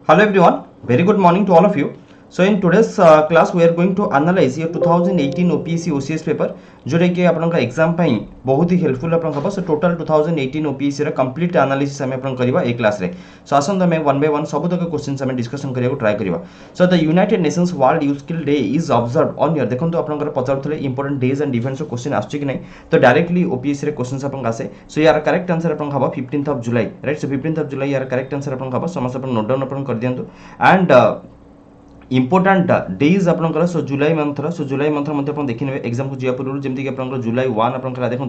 Hello everyone, very good morning to all of you. So in today's class we are going to analyze your 2018 OPSC OCS paper जोटा कि आपनका exam पई बहुत ही helpful आपन हबो. So total 2018 OPSC रा complete analysis हम आपन करबा ए क्लास रे. सो आसन तमे वन बाय वन सब तक क्वेश्चंस हम डिस्कशन करिया को ट्राई करबा. So the United Nations World Youth Skill Day is observed on year. देखंतु आपनकर पचारथले इंपोर्टेंट डेज एंड इवेंट्स रो क्वेश्चन आछी कि नै, तो डायरेक्टली OPSC रे क्वेश्चंस आपन आसे. सो यार करेक्ट आंसर आपन हबो 15th of July, right. So 15th of July यार करेक्ट आंसर आपन हबो. समस्त आपन नोट डाउन आपन कर दियंतु. एंड इंपोर्टाट डेज आपंकर. सो जुलाई मंथर, सो जुलाई मंथर मध्य आप देखने एग्जाम को जावा पूर्व जमीक आप जुलाई 1 आप देखो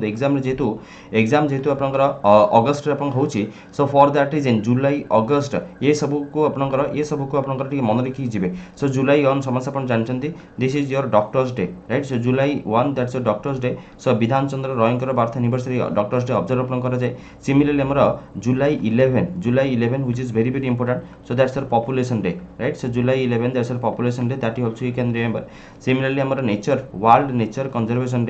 एग्जाम जेहेतु आपंकर अगस्ट होची. So for that reason July August ये सब को आपंकर मन रखी जी. सो जुलाई 1 समस्त आप जानते this is your doctors day, right. So July 1 that's your doctors day. So Bidhan Chandra रॉयंकर birth anniversary doctors day observe अपन करा जाए. सिमिलरली हमर July 11 which is very very important. So that's your population day, right. So July 11 population day, that also you can remember. Similarly our nature world nature conservation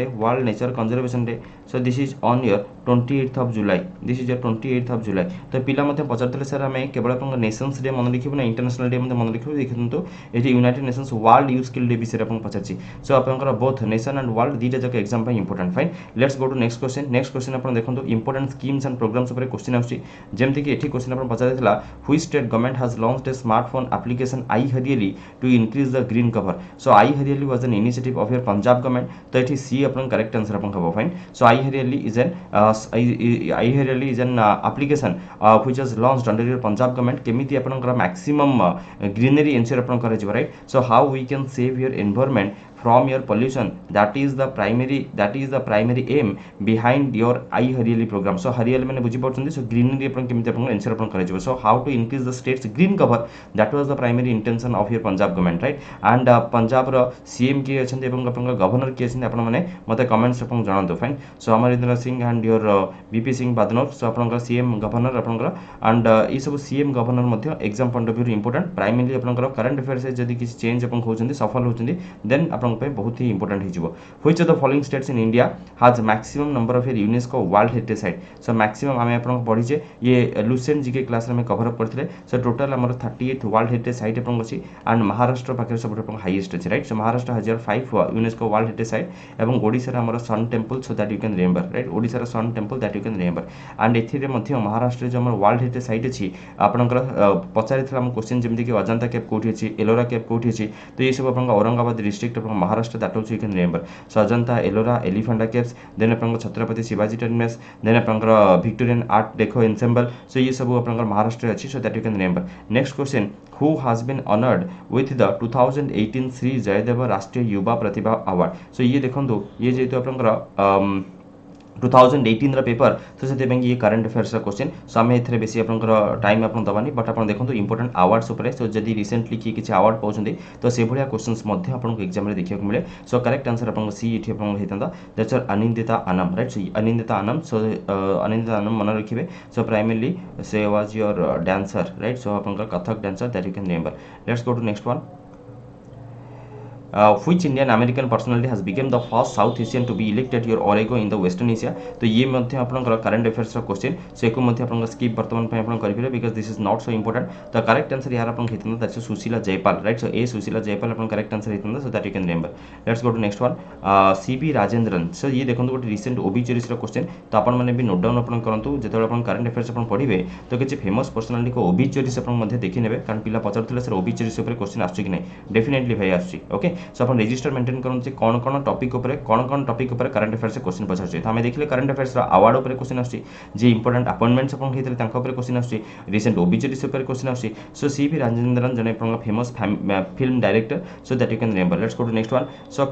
day. So this is on your 28th of July. This is your 28th of July. तो पिला मते पचारतले sir हमें केवल अपन Nations day मन लिखिबो ना international day मते मन लिखिबो. देखंतु एटी United Nations World Youth Skill Day विषय अपन पचारछि. सो आपनकर बोथ नेशन एंड वर्ल्ड दीटा जक एग्जाम पे important. Fine, let's go to next question. Next question अपन देखंतु इंपोर्टेंट स्कीम्स एंड प्रोग्राम्स ऊपर क्वेश्चन आछि. जेमति कि एठी क्वेश्चन अपन पचारथिला which state government has launched a smartphone application I Hariyali to increase the green cover. So I Hariali was an initiative of your Punjab government. तो इट सी अपन करेक्ट आंसर अपन हबो. Fine. So I Hariyali is an application which was launched under your Punjab government. केमिति अपन maximum greenery ensure अपन करै छै, right. So how we can save your environment from your pollution, that is the primary aim behind your I Hariali program. So Hariali माने बुझी पड़छन. सो greenery अपन केमिति अपन ensure अपन करै छै. So how to increase the states green cover, that was the primary intention of your Punjab government, right. And Punjab रो CM के अछन एवं अपन गवर्नर के अछन अपन माने मते कमेंट्स अपन जणांतो. Fine. So Amarinder Singh and your BP Singh Badnore. सो अपन सीएम गवर्नर अपन एंड ई सब सीएम गवर्नर मध्य exam point of view important. Primary अपन करंट अफेयर्स जदी किसी चेंज अपन होचंदी सफल होचंदी देन अपन पे बहुत ही इंपोर्टेंट हो. Which of the following states in India has maximum number of UNESCO world heritage site. So maximum आमे अपन पढिचे ये लुसेंट जीके क्लास रे में कवर अप करथिले. सो टोटल हमर 38 वर्ल्ड हेरिटेज साइट अपन अछि एंड महाराष्ट्र पाखे सब अपन हाईएस्ट अछि, right. So Maharashtra has 5 UNESCO world heritage site एवं ओडिसा रे हमर sun temple. So that you can remember, right. Odisha रे sun temple that you can remember. And एथि रे मध्य महाराष्ट्र जो हमर वर्ल्ड हेरिटेज साइट अछि अपन पचारिथला हम क्वेश्चन जेमि कि अजंता केव कोठी अछि, एलोरा केव कोठी अछि. तो ये सब अपन औरंगाबाद डिस्ट्रिक्ट अपन Maharashtra that also you can remember. So Ajanta, Ellora, Elephanta caves, then अपन छत्रपति शिवाजी टर्मिनस, देन अपन Victorian art deco ensemble. So ये सब अपन महाराष्ट्र अछि. So that you can remember. Next question, who has been honored with the 2018 Shri Jaydev Rashtriya Yuva Pratibha award. सो ये देखंतु ये जेतु अपन 2018 रा पेपर. तो से ये करंट अफेयर्स रा क्वेश्चन. सो आमे एथरे बेसी आपनकर टाइम आपन दबानी, बट आपन देखंतु इंपोर्टेंट अवार्ड्स ऊपर. सो जदी रिसेंटली किछि अवार्ड पाउछंदी तो से भलिया क्वेश्चंस मध्ये आपन एग्जाम रे देखिया को मिले. सो करेक्ट आंसर आपन सी इठी आपन हेतंदा that's Anindita Anam, right. So Anindita Anam. So Anindita Anam मन रखिबे. सो प्राइमरली से was your dancer, right. So आपन Kathak dancer that you can remember. Let's go to next one. Which Indian American personality has become the first South Asian to be elected your Oregon in the Western Asia. तो ये मध्य आपनकर current affairs रा question. So एको मध्य आपन स्किप वर्तमान पे आपन करिबे because this is not so important. तो करेक्ट आंसर यार आपन हेतन that's Sushila Jaipal, right. So ए सुशीला जयपाल आपन करेक्ट आंसर हेतन. So that you can remember. Let's go to next one. CB Rajendran. So ये देखंतु गोटे रिसेंट ओबीचरीज रा क्वेश्चन. तो आपन माने भी नोट डाउन आपन करंतु जेते आपन करंट अफेयर्स आपन पढिबे तो किछि फेमस पर्सनालिटी को ओबीचरीज आपन मध्य देखि नेबे. कारण पिला पचारथिले सर ओबीचरीज ऊपर क्वेश्चन आछी कि नै. डेफिनेटली भाई आछी. ओके. सो आपन रजिस्टर मेंटेन करन जे कोन टॉपिक ऊपर करंट अफेयर्स से क्वेश्चन पचारछि. तो हमें देखले करंट अफेयर्स रा अवार्ड ऊपर क्वेश्चन आछी, जे इंपोर्टेंट अपॉइंटमेंट्स अपन हेतले तांका ऊपर क्वेश्चन आछी, रिसेंट ओबीचरीज ऊपर क्वेश्चन आछी. सो सीबी राजेंद्रन जने अपन famous film director. So that you can remember. Let's go to next one. So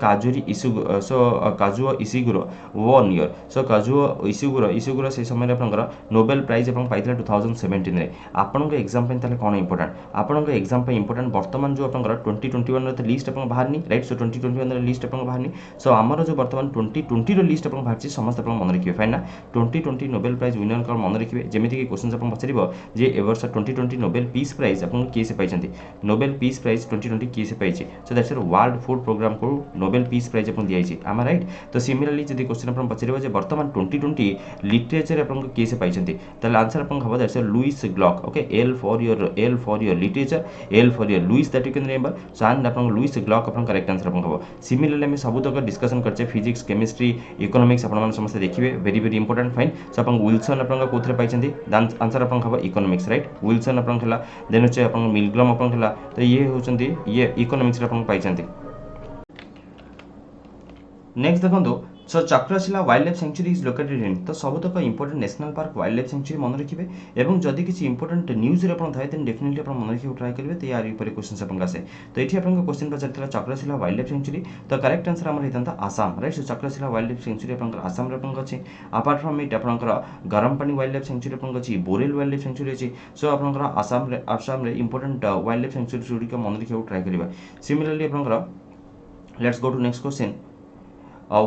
Kazuo Ishiguro one year. So Kazuo Ishiguro से समय अपन नोबेल प्राइज अपन पाइतले 2017 रे. आपन एग्जाम पे ताले कोन इंपोर्टेंट, आपन एग्जाम पे इंपोर्टेंट वर्तमान जो अपन 2021 रे लिस्ट अपन बाहरनी राइट सो 2021 लिस्ट आपन बाहरनी सो आमर जो वर्तमान 2020 रो लिस्ट आपन बाहरची समस्त आपन मन रखिबे फाइन ना 2020 नोबेल प्राइज विनर कर मन रखिबे जेमिति कि क्वेश्चन आपन पछरिबो जे ए वर्ष 2020 नोबेल पीस प्राइज आपन के से पाइछंती नोबेल पीस प्राइज 2020 के से पाइछि so that's World Food Programme को नोबेल पीस प्राइज आपन दियाइछि am I right तो सिमिलरली जदि क्वेश्चन आपन पछरिबो जे वर्तमान 2020 लिटरेचर आपन के से पाइछंती ताले आंसर आपन हबो that's Louise Gluck okay L for your literature L for your Louis that you can remember so and आपन लुइस ग्लॉक आपन करेक्ट आंसर आपन हबो सिमिलरली हम सब तक डिस्कशन करछे फिजिक्स केमिस्ट्री इकोनॉमिक्स आपन मन समस्त देखिबे वेरी इंपोर्टेंट फाइन सो आपन विल्सन आपन कोथरे पाइछंती आंसर आपन हबो इकोनॉमिक्स राइट विल्सन आपन हला देन होचे आपन मिलग्रम आपन हला तो ये होचंती ये इकोनॉमिक्स आपन पाइछंती नेक्स्ट देखो so Chakrashila wild life sanctuary is located in तो सब तक important national park wild life sanctuary मन रखिबे एवं जदि किसी इंपोर्टेंट न्यूज रे अपन थाए देन डेफिनेटली अपन मन रखिबे ट्राई करबे तो यार ऊपर क्वेश्चन अपन आसे तो एठी अपन को क्वेश्चन पचारतला चक्रशिला वाइल्ड लाइफ सेंचुरी तो करेक्ट आंसर हमर हेतंता Assam right so Chakrashila wild life sanctuary अपन आसाम रे अपन अछि अपार्ट फ्रॉम इट अपन गरम पानी वाइल्ड लाइफ सेंचुरी अपन अछि बोरेल वाइल्ड लाइफ सेंचुरी अछि सो अपन आसाम रे इंपोर्टेंट वाइल्ड लाइफ सेंचुरी जोडी के मन रखिबे ट्राई करबा सिमिलरली अपन let's go to next question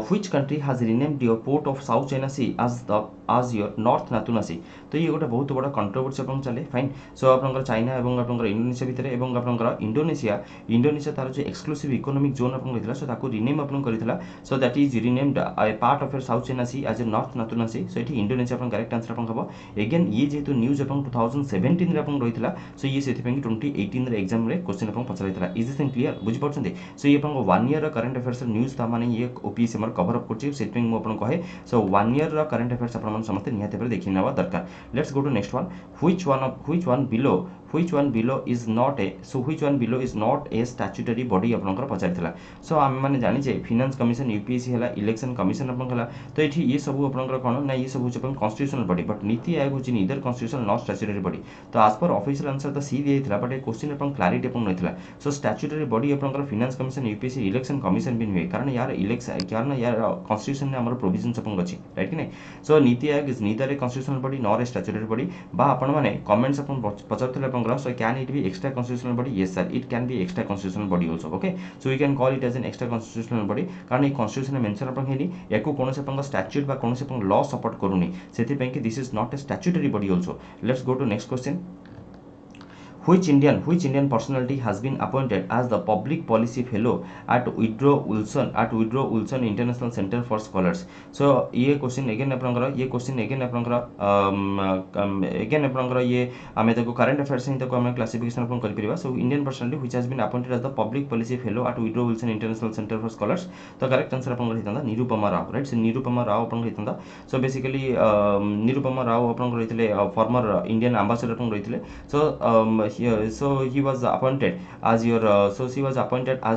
which country has renamed your port of South China Sea as your North Natuna Sea तो ये गोटे बहुत बड़ा कंट्रोवर्सी अपन चले फाइन सो आपनकर चाइना एवं आपनकर इंडोनेशिया भितर एवं आपनकर इंडोनेशिया तार जो एक्सक्लूसिव इकोनॉमिक जोन अपन कहितला सो ताको रीनेम अपन करितला so that is renamed a part of your South China Sea as a North Natuna Sea so एठी इंडोनेशिया अपन करेक्ट आंसर अपन हबो अगेन ये जेतु न्यूज अपन 2017 रे अपन रहितला सो ये सेति पेंगी 2018 रे एग्जाम रे क्वेश्चन अपन पछराइतला इज दिस थिंग क्लियर बुझि पड़छन्ते सो ये अपन 1 ईयर रा करंट अफेयर्स न्यूज ता माने ये ओपीएससी हमर कवर अप करछि सेति पेंगी मु अपन कहे सो 1 ईयर रा करंट अफेयर्स अपन मन समस्त निहाते पर देखि नवा दरकार let's go to next one which one below is not a statutory body आपनकर पचारथिला सो हम माने जानि जे फाइनेंस कमिशन यूपीएससी हला इलेक्शन कमिशन आपन हला तो एठी ये सब आपनकर कोन ना ये सब होछ अपन constitutional body but Niti Aayog होछ neither constitutional not statutory body तो as per ऑफिशियल आंसर तो सी दियथिला बट ए क्वेश्चन अपन क्लैरिटी अपन नथिला सो स्टैट्यूटरी बॉडी आपनकर Finance Commission UPSC Election Commission भी नहे कारण यार कॉन्स्टिट्यूशन ने हमर प्रोविजंस अपन अछि राइट कि नै so Niti Aayog is neither a constitutional body nor a statutory body बा अपन माने कमेंट्स अपन पचारथिला अपन so can it be extra constitutional body yes sir it can be extra constitutional body also okay so we can call it as an extra constitutional body कारण ये constitution mention अपन हेनी एको कोनोसे अपन statute बा कोनोसे अपन law support करूनी सेति पे कि this is not A statutory body also let's go to next question which Indian personality has been appointed as the public policy fellow at Woodrow Wilson International Center for Scholars so ये question again आपनकर ये हमें देखो current affairs ही तको हम classification अपन कर परिबा so Indian personality which has been appointed as the public policy fellow at Woodrow Wilson International Centre for Scholars तो करेक्ट आंसर अपन हितंदा निरुपमा राव राइट सो निरुपमा राव अपन हितंदा सो बेसिकली निरुपमा राव अपन रहितले फॉर्मर इंडियन एम्बेसडर अपन रहितले so so he was appointed as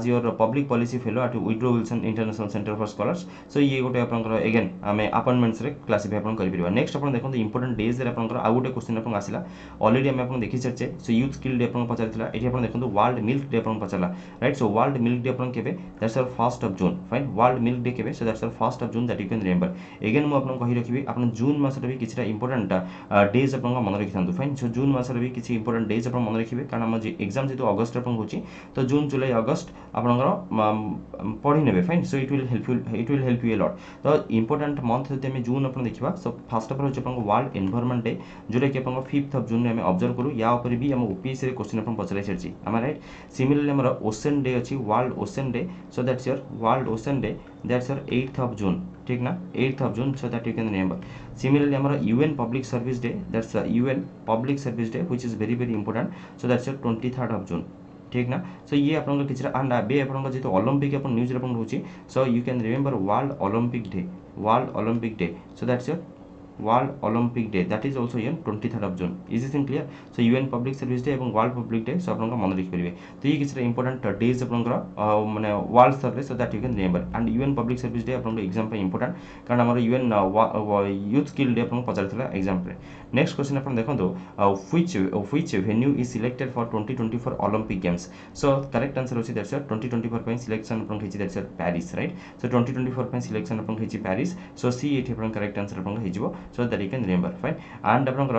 your public policy fellow at Woodrow Wilson International Center for Scholars so ये गोटे आपनकर अगेन हमें अपॉइंटमेंट्स रे क्लासिफाई अपन करि परिबा नेक्स्ट अपन देखो इंपोर्टेंट डेज रे आपनकर आ गोटे क्वेश्चन अपन आसिला ऑलरेडी हम अपन देखि चर्चे सो यूथ स्किल डे अपन पचारथिला एठी अपन देखो वर्ल्ड मिल्क डे अपन पचारला right so World Milk Day अपन केबे that's our 1st of June fine World Milk Day केबे so that's our 1st of June that you can remember again मु अपन कहि रखिबी अपन जून मास रे भी किछटा इंपोर्टेंट डेज अपन मन रखिथांतु फाइन सो जून मास रे भी किछि इंपोर्टेंट डेज अपन मन रखिबे कारण हम एग्जाम जेतु अगस्त रे अपन होची तो जून जुलाई अगस्त आपनकर पढि नेबे fine so it will help you a lot तो इंपोर्टेंट मंथ जते हम जून अपन देखिबा सो फर्स्ट ऑफ ऑल होची अपन वर्ल्ड एनवायरनमेंट डे जोरे कि अपन 5th ऑफ जून रे हम ऑब्जर्व करू या ऊपर भी हम ओपीएससी रे क्वेश्चन अपन पचराई छरची am I right सिमिलरली हमरा ओशन डे अछि World Ocean Day so that's your World Ocean Day that's your 8th of June ठीक ना 8th of June so that you can remember similarly हमरा UN Public Service Day that's UN Public Service Day which is very important so that's your 23rd of June ठीक ना सो ये आपन किछरा and बे आपन जेतो Olympic अपन news रे अपन होची so you can remember world Olympic day so that's your world Olympic day that is also in 23rd of June is this thing clear so UN Public Service day एवं world public day so आपन मन रखि परिबे तो ये किछरा important days आपन माने world service so that you can remember and UN Public Service Day आपन एग्जाम पे इंपोर्टेंट कारण हमर यूएन यूथ स्किल डे आपन पचारथिला एग्जाम पे नेक्स्ट क्वेश्चन अपन देखंतो which venue is selected for 2024 Olympic games so correct answer होची दैट्स 2024 पे सिलेक्शन अपन हेची दैट्स पेरिस राइट सो 2024 पे सिलेक्शन अपन हेची पेरिस सो सी एठी अपन करेक्ट आंसर अपन हेजिबो so that you can remember fine and आपनकर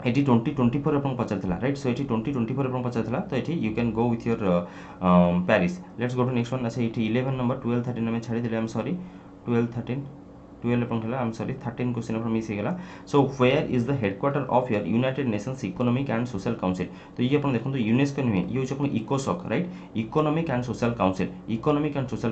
एटी 2024 अपन पचारथिला राइट सो एटी 2024 अपन पचारथिला तो एटी you can go with your Paris let's go to next one अच्छा एटी 11 नंबर 12 13 में छाड़ी दिले आई एम सॉरी 12 13 12 अपन हला आई एम सॉरी 13 क्वेश्चन अपन मिस हेगला so where is the headquarter of your United Nations Economic and Social Council तो ये अपन देखो यूनेस्को नुहे ये होछ अपन इकोसॉक right Economic and Social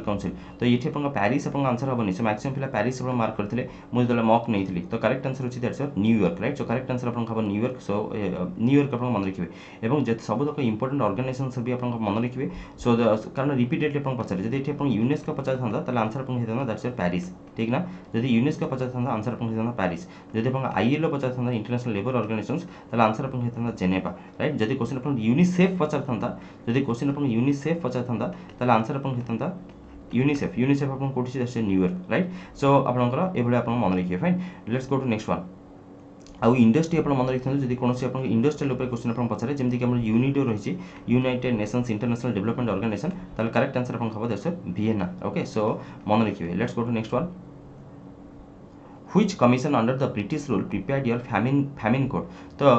Council तो ये अपन पेरिस अपन आंसर हबनी सो मैक्सिमम पिला पेरिस अपन मार्क करथिले मु जले मॉक नेइथिली तो करेक्ट आंसर होछि that's your New York right so correct answer अपन खबर न्यूयॉर्क सो न्यूयॉर्क अपन मन रखिबे एवं जे सब तक इंपोर्टेंट ऑर्गेनाइजेशन भी अपन मन रखिबे सो कारण रिपीटेडली अपन पचारे जदि एठी अपन यूनेस्को पचार थांदा ताले आंसर अपन हेताना दैट्स योर पेरिस ठीक ना जदि यूनेस्को पचार थांदा आंसर अपन हेताना पेरिस जदि अपन आईएलओ पचार थांदा इंटरनेशनल लेबर ऑर्गेनाइजेशंस ताले आंसर अपन हेताना जेनेवा राइट जदि क्वेश्चन अपन यूनिसेफ पचार थांदा जदि क्वेश्चन अपन यूनिसेफ पचार थांदा ताले आंसर अपन हेताना यूनिसेफ अपन कोठी दैट्स न्यूयॉर्क राइट सो आपनकर एभले अपन मन रखिए fine let's go to next one आउ इंडस्ट्री अपन मन रखिथां जदि कोनोसी अपन इंडस्ट्रियल ऊपर क्वेश्चन अपन पचारे जेमति कि हमर यूनिडो रहिछि United Nations International Development Organisation ताले करेक्ट आंसर अपन खबर दैट्स वियना ओके सो मन रखिबे let's go to next one which commission under the British rule prepared your famine code तो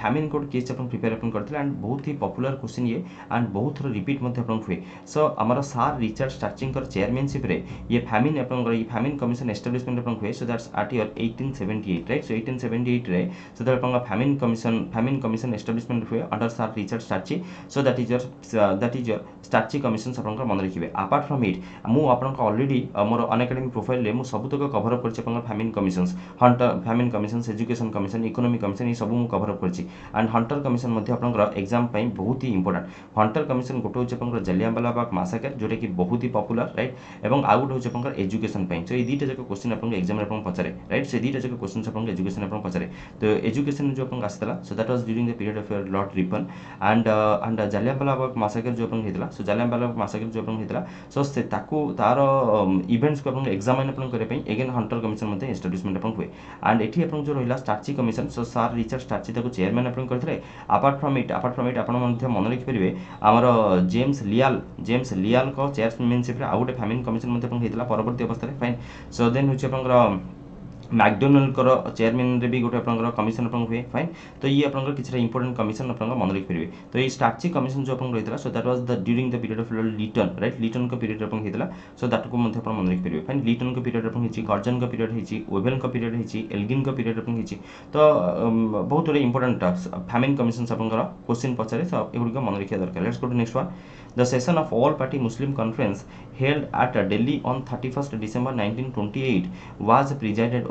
famine code केस अपन प्रिपेयर अपन करथिले and बहुत ही popular question ये and बहुत थोड़ा रिपीट मध्ये अपन हुए सो हमर सार रिचर्ड स्टार्चिंग कर चेयरमैनशिप रे ये famine अपन ये famine commission एस्टैब्लिशमेंट अपन हुए so that's at your 1878 right so 1878 रे सो दैट अपन famine commission एस्टैब्लिशमेंट हुए under sir Richard Strachey so that is your Strachey Commission अपन मन रखिबे अपार्ट फ्रॉम इट मु अपन ऑलरेडी मोर अनएकेडमी प्रोफाइल रे मु सब तक कवर अप करछि अपन famine commissions Hunter famine commissions education commission economic commission ये सब मु कवर अप करछि एंड हंटर कमिशन मध्ये आपनकर एग्जाम पई बहुत ही इंपोर्टेंट हंटर कमिशन गोटे होछ आपनकर जलियांवाला बाग मासाकर जोटे कि बहुत ही पॉपुलर राइट एवं आ गोटे होछ आपनकर एजुकेशन पई सो ये दीटा जक क्वेश्चन आपन एग्जाम रे आपन पचारे राइट से दीटा जक क्वेश्चन आपन एजुकेशन आपन पचारे तो एजुकेशन जो आपन आस्तला so that was during the period of your Lord Ripon and Jallianwala Bagh massacre जो आपन हेतला सो जलियांवाला बाग मासाकर जो आपन हेतला सो से ताकू तार इवेंट्स को आपन एग्जामिन आपन करे पई अगेन हंटर कमिशन मध्ये एस्टैब्लिशमेंट अपन हुए एंड एठी अपन जो रहिला स्टार्ची कमिशन सो सार रिचर्ड स्टार्ची ताको चेयरमैन अपन करथिले अपार्ट फ्रॉम इट आपण मध्ये मन रखि परिबे हमर जेम्स लियाल को चेयरमैनशिप रे आ गोटे famine कमिशन मध्ये अपन हेतला परवर्ती अवस्था रे फाइन सो देन होचे अपन मैकडोनाल्ड कर चेयरमैन रे भी गोटे अपन कमिशन अपन हुए फाइन तो ये अपन किछरा इंपोर्टेंट कमिशन अपन मन रखि परिबे तो ये स्टार्ची कमिशन जो अपन रहितला so that was the during the period of Lytton right Lytton का पीरियड अपन हेतला सो दैट को मध्ये अपन मन रखि परिबे फाइन लिटन का पीरियड अपन हिची गर्जन का पीरियड हिची ओवेल का पीरियड हिची एल्गिन का पीरियड अपन हिची तो बहुत थोड़े इंपोर्टेंट famine कमिशन अपन क्वेश्चन पचारे सब एगुडी को मन रखिया दरकार let's go to next one The session of all party Muslim conference held at Delhi on 31st December 1928 was presided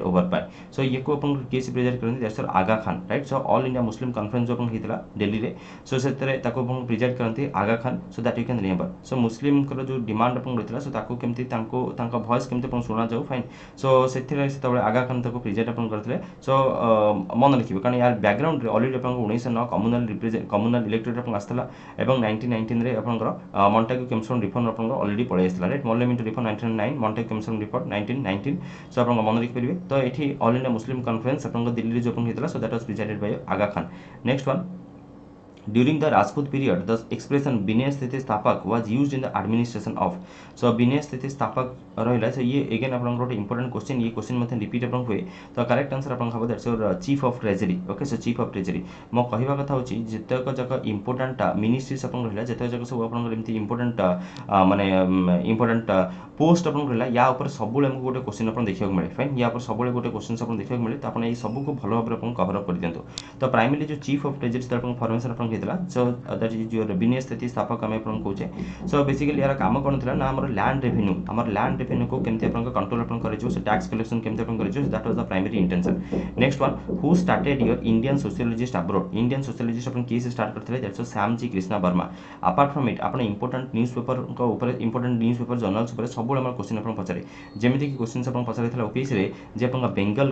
over by so ये को अपन केस प्रेजेंट करन that's Aga Khan right so All India Muslim Conference जो अपन हितला दिल्ली रे so सेतरे ताको अपन प्रेजेंट करनती Aga Khan so that you can remember so Muslim कर जो डिमांड अपन रहितला सो ताको केमती तांको वॉइस केमती अपन सुना जाऊ फाइन सो सेतरे सेतबे आगा खान ताको प्रेजेंट अपन करथले सो मन रखिबे कारण यार बैकग्राउंड रे ऑलरेडी अपन 1909 कम्युनल इलेक्टोरेट अपन आस्तला एवं 1919 रे आपनकर मॉन्टेग्यू कमिशन रिफॉर्म आपनकर ऑलरेडी पळे आस्ला right Montagu reform 1909 Montagu Commission report 1919 so आपन मन रखि परिबे तो एठी ऑल इंडिया मुस्लिम कॉन्फ्रेंस आपनकर दिल्ली रे जो अपन हेतला so that was presided by Aga Khan next one During the Rajput period, the expression Binay Sthiti Sthapak was used in the administration of. So Binay Sthiti Sthapak रहिला so ये again आपन गोटे important question ये question मध्ये repeat आपन हुए तो correct answer आपन खबर that's your chief of treasury okay so chief of treasury मो कहिबा कथा होची जतक जक इंपोर्टेंट मिनिस्ट्रीज आपन रहिला जतक जक सब आपन एमती इंपोर्टेंट माने इंपोर्टेंट पोस्ट आपन रहिला या ऊपर सबुले हमको गोटे क्वेश्चन आपन देखियो मिले फाइन या ऊपर सबुले गोटे क्वेश्चन आपन देखियो मिले तो आपन ए सब को भलो भाबरे आपन कवर अप कर दियंतो तो प्राइमरी जो चीफ ऑफ ट्रेजरी आपन फॉर्मेशन आपन हेतला सो दैट इज योर बिनेश स्थिति स्थापक हम आपन कहूचे सो बेसिकली यार काम कोन थिला ना हमर लैंड रेवेन्यू को केमते आपन कंट्रोल आपन करे जो टैक्स कलेक्शन केमते आपन करे जो that was the primary intention next one who started your Indian sociologist abroad Indian sociologist आपन केस स्टार्ट करथिले that's Shyamji Krishna Verma apart from it आपन इंपोर्टेंट न्यूज़पेपर को ऊपर इंपोर्टेंट न्यूज़पेपर जर्नल्स ऊपर सब हमर क्वेश्चन आपन पचारे जेमिति कि क्वेश्चन आपन पचारे थिला ओपीएस रे जे आपन बेंगल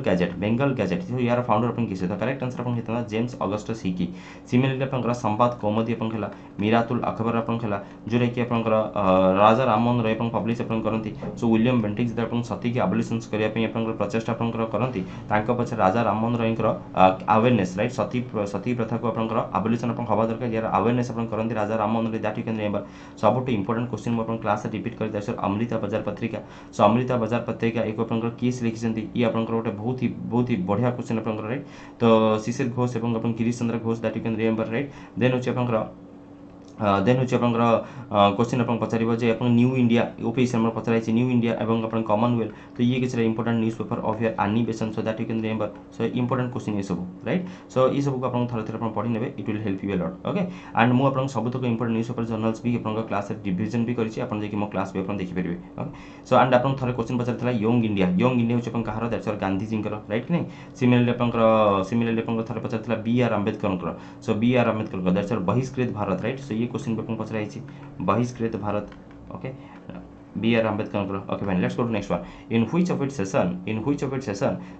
गैजेट जो यार फाउंडर आपन किसे तो करेक्ट आंसर आपन हेतना जेम्स ऑगस्टस हिकी सिमिलरली आपन संवाद कौमुदी अपन खेला मीरातुल अकबर अपन खेला जोटा कि अपन राजा राममोहन रॉय अपन पब्लिश अपन करती सो विलियम बेंटिक जब अपन सती की अबोलिशंस करने अपन प्रचेषा अपन करती पछे राजा राममोहन रॉय अवेयरनेस राइट सती सती प्रथा को अपन अबोलिशन अपन हवा दरकार यार अवेयरनेस अपन करती Raja Rammohan Roy that you can remember सबुठ इंपोर्टेंट क्वेश्चन मु अपन क्लास रिपीट कर दैट्स अमृता बाजार पत्रिका सो अमृता बाजार पत्रिका एक अपन किस लिखिसंती ये अपन गोटे बहुत ही बढ़िया क्वेश्चन अपन राइट तो शिशिर घोष एवं अपन Girish Chandra Ghosh that you can remember right then होची अपन देन होची अपन क्वेश्चन अपन पचारिबो जे अपन न्यू इंडिया ओपीएससी नंबर पचाराई न्यू इंडिया एवं अपन कॉमनवेल्थ तो ये किसी important newspaper of your animation so that you can remember so important question ये सब राइट सो ये सब को अपन थरे थरे अपन पढ़ी नेबे it will help you a lot okay and मु अपन सबुतक इंपोर्टेंट न्यूज पेपर जर्नल्स भी अपन क्लास डिवीजन भी करिछि अपन जे कि मो क्लास भी अपन देखि परिबे ओके सो एंड अपन थरे क्वेश्चन पचारथला यंग इंडिया होछि अपन कहार दैट्स गांधी जी राइट कि नहीं सिमिलरली अपन थरे पचारथला B R Ambedkar so B R Ambedkar that's Bahishkrit Bharat right so ये क्वेश्चन पे पचराई Bahishkrit Bharat okay B.R. Ambedkar. Okay, fine. Let's go to next one. In which of its session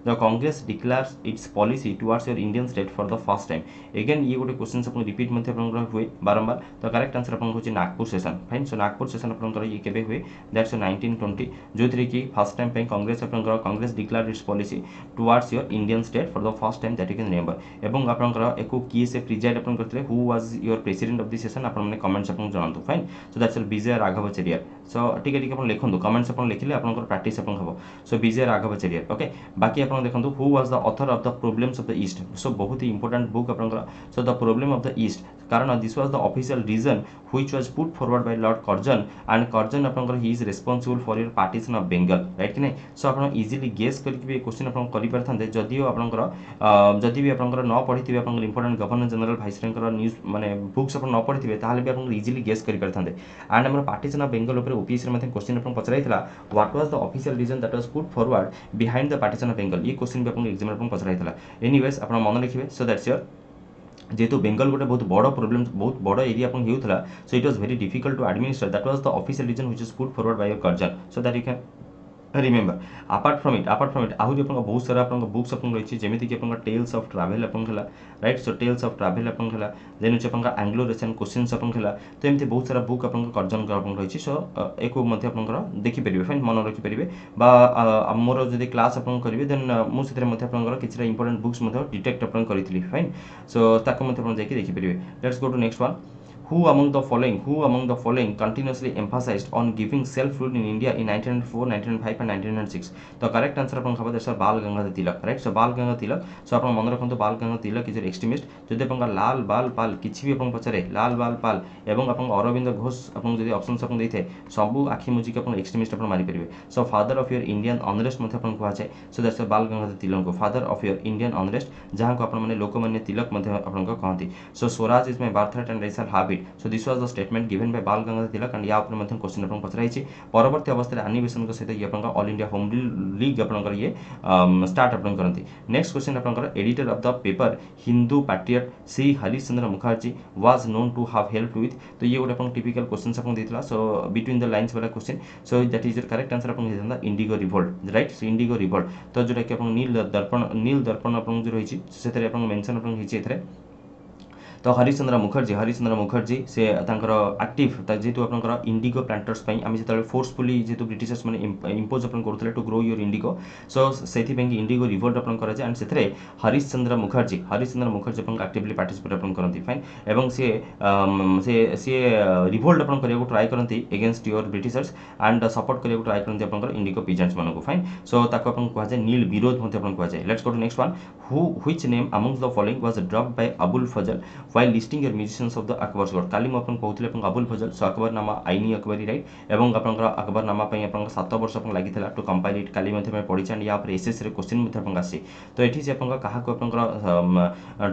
the Congress declares its policy towards your Indian state for the first time? Again, ये गोटे question अपन repeat मध्य अपन हुए बारंबार तो correct answer अपन होची Nagpur session fine so Nagpur session अपन ये केबे हुए दैट्स 1920 जो थ्री की फर्स्ट टाइम पे कांग्रेस अपन Congress declare its policy towards your Indian state for the first time that you can remember एवं अपन एको की से प्रिजाइड अपन करथले who was your president of the session अपन माने कमेंट्स अपन जणांतु fine so that's Vijay Raghavacharya so ठीक है अपन लिखंतु कमेंट्स अपन लिखिले अपन प्रैक्टिस अपन हबो सो विजय राघवाचार्य ओके बाकी अपन देखंतु who was the author of the problems of the East so बहुत ही इंपोर्टेंट बुक अपन so the problem of the East कारण this was the official reason which was put forward by Lord Curzon and Curzon अपन he is responsible for your partition of Bengal right कि नहीं so अपन easily guess करके भी question अपन करि परथांते जदि अपन जदि भी अपन न पढ़िथिबे अपन इंपोर्टेंट गवर्नर जनरल वाइस रैंकर न्यूज माने बुक्स अपन न पढ़िथिबे ताहाले भी अपन इजीली गेस करि परथांते एंड हमर पार्टीशन ऑफ बंगाल ऊपर ओपीएससी मध्ये क्वेश्चन अपन पचराइतला what was the official reason that was put forward behind the partition of Bengal ये क्वेश्चन भी अपन एग्जाम अपन पचराइतला एनीवेज अपन मन लिखिबे सो दैट्स योर जेहेतु बेंगल गोटे बहुत बड़ प्रोब्लेम बहुत बड़ एरिया अपन होता so it was very difficult to administer that was the official reason which is put forward by your Curzon so that you can remember apart from it आहरी अपन बहुत सारा अपन बुक्स अपन रही जमीती कि अपन टेल्स ऑफ ट्रैवल अपन खेला right so tales of travel अपन खेला देन होचे अपन एंग्लो रेशियन क्वेश्चंस अपन खेला तो एमती बहुत सारा बुक अपन कर्जन अपन रही सो एको मध्य अपन देखि परिबे फाइन मन रखि परिबे बा मोर जदि क्लास अपन करिवे देन मु सेतरे मध्य अपन किछरा इंपोर्टेंट बुक्स मध्य डिटेक्ट अपन करितली फाइन सो ताको मध्य अपन जाकि देखि परिबे let's go to next one Who among the following continuously emphasized on giving self-rule in India in 1904, 1905 and 1906? तो करेक्ट आंसर अपन खबर सर बाल गंगाधर तिलक राइट सो बाल गंगाधर तिलक सो अपन मन रखंतु बाल गंगाधर तिलक इज एक्सट्रीमिस्ट जदि अपन लाल बाल पाल किछि भी अपन पचरे लाल बाल पाल एवं अपन अरविंद घोष अपन जदि ऑप्शंस अपन देथे सबु आखि मुजी के अपन एक्सट्रीमिस्ट अपन मारि परिबे so father of your Indian unrest मध्ये अपन कहै छै सो दैट्स बाल गंगाधर तिलक को father of your Indian unrest जहां को अपन माने लोकमान्य तिलक मध्ये अपन को कहंती so Swaraj is my birthright and I shall have it so this was the statement given by Bal Gangadhar Tilak and या ऊपर मध्ये क्वेश्चन अपन पचराई छी परवर्ती अवस्था एनिमेशन को सहित ये अपन ऑल इंडिया होम लीग अपन ये स्टार्ट अपन करंती नेक्स्ट क्वेश्चन अपन editor of the paper Hindu Patriot Shri Harish Chandra Mukherjee was known to have help with तो ये गोटे अपन टिपिकल क्वेश्चंस अपन देथिला सो बिटवीन द लाइंस वाला question so that is the correct answer अपन हेता indigo revolt right so indigo revolt तो जोटा कि अपन नील दर्पण अपन जो रही से अपन मेंशन अपन हिची एथरे तो हरिश्चंद्र मुखर्जी से एक्टिव जेहेतु आप इंडिगो प्लांटर्स आम जो फोर्सफुली जेहेतु ब्रिटिशर्स मैंने इम्पोज अपन करते टू ग्रो योर इंडिगो सो से इंडिगो रिवोल्ट अपन कराए एंड से हरिश्चंद्र मुखर्जी अपन एक्टिवली पार्टिसिपेट अपन करती फाइन एवं सी रिवोल्ट अपन करने को ट्राई करती against your Britishers and support करने को ट्राई करती अपन इंडिगो पिजेंट्स मान को फाइन सो ताको अपन कहुए नील विरोध अपन कहुए let's go to next one which name amongst the following was dropped by Abul Fazal while listing your musicians of the Akbar's court काली मु अपन कहउथले अपन अबुल फजल सो अकबरनामा आईनी अकबरी राइट एवं अपन अकबरनामा पई अपन 7 वर्ष अपन लागितला टू कंपाइल इट काली मध्ये में पढिछन या पर एसएस रे क्वेश्चन मध्ये अपन आसी तो एठी से अपन कहा को अपन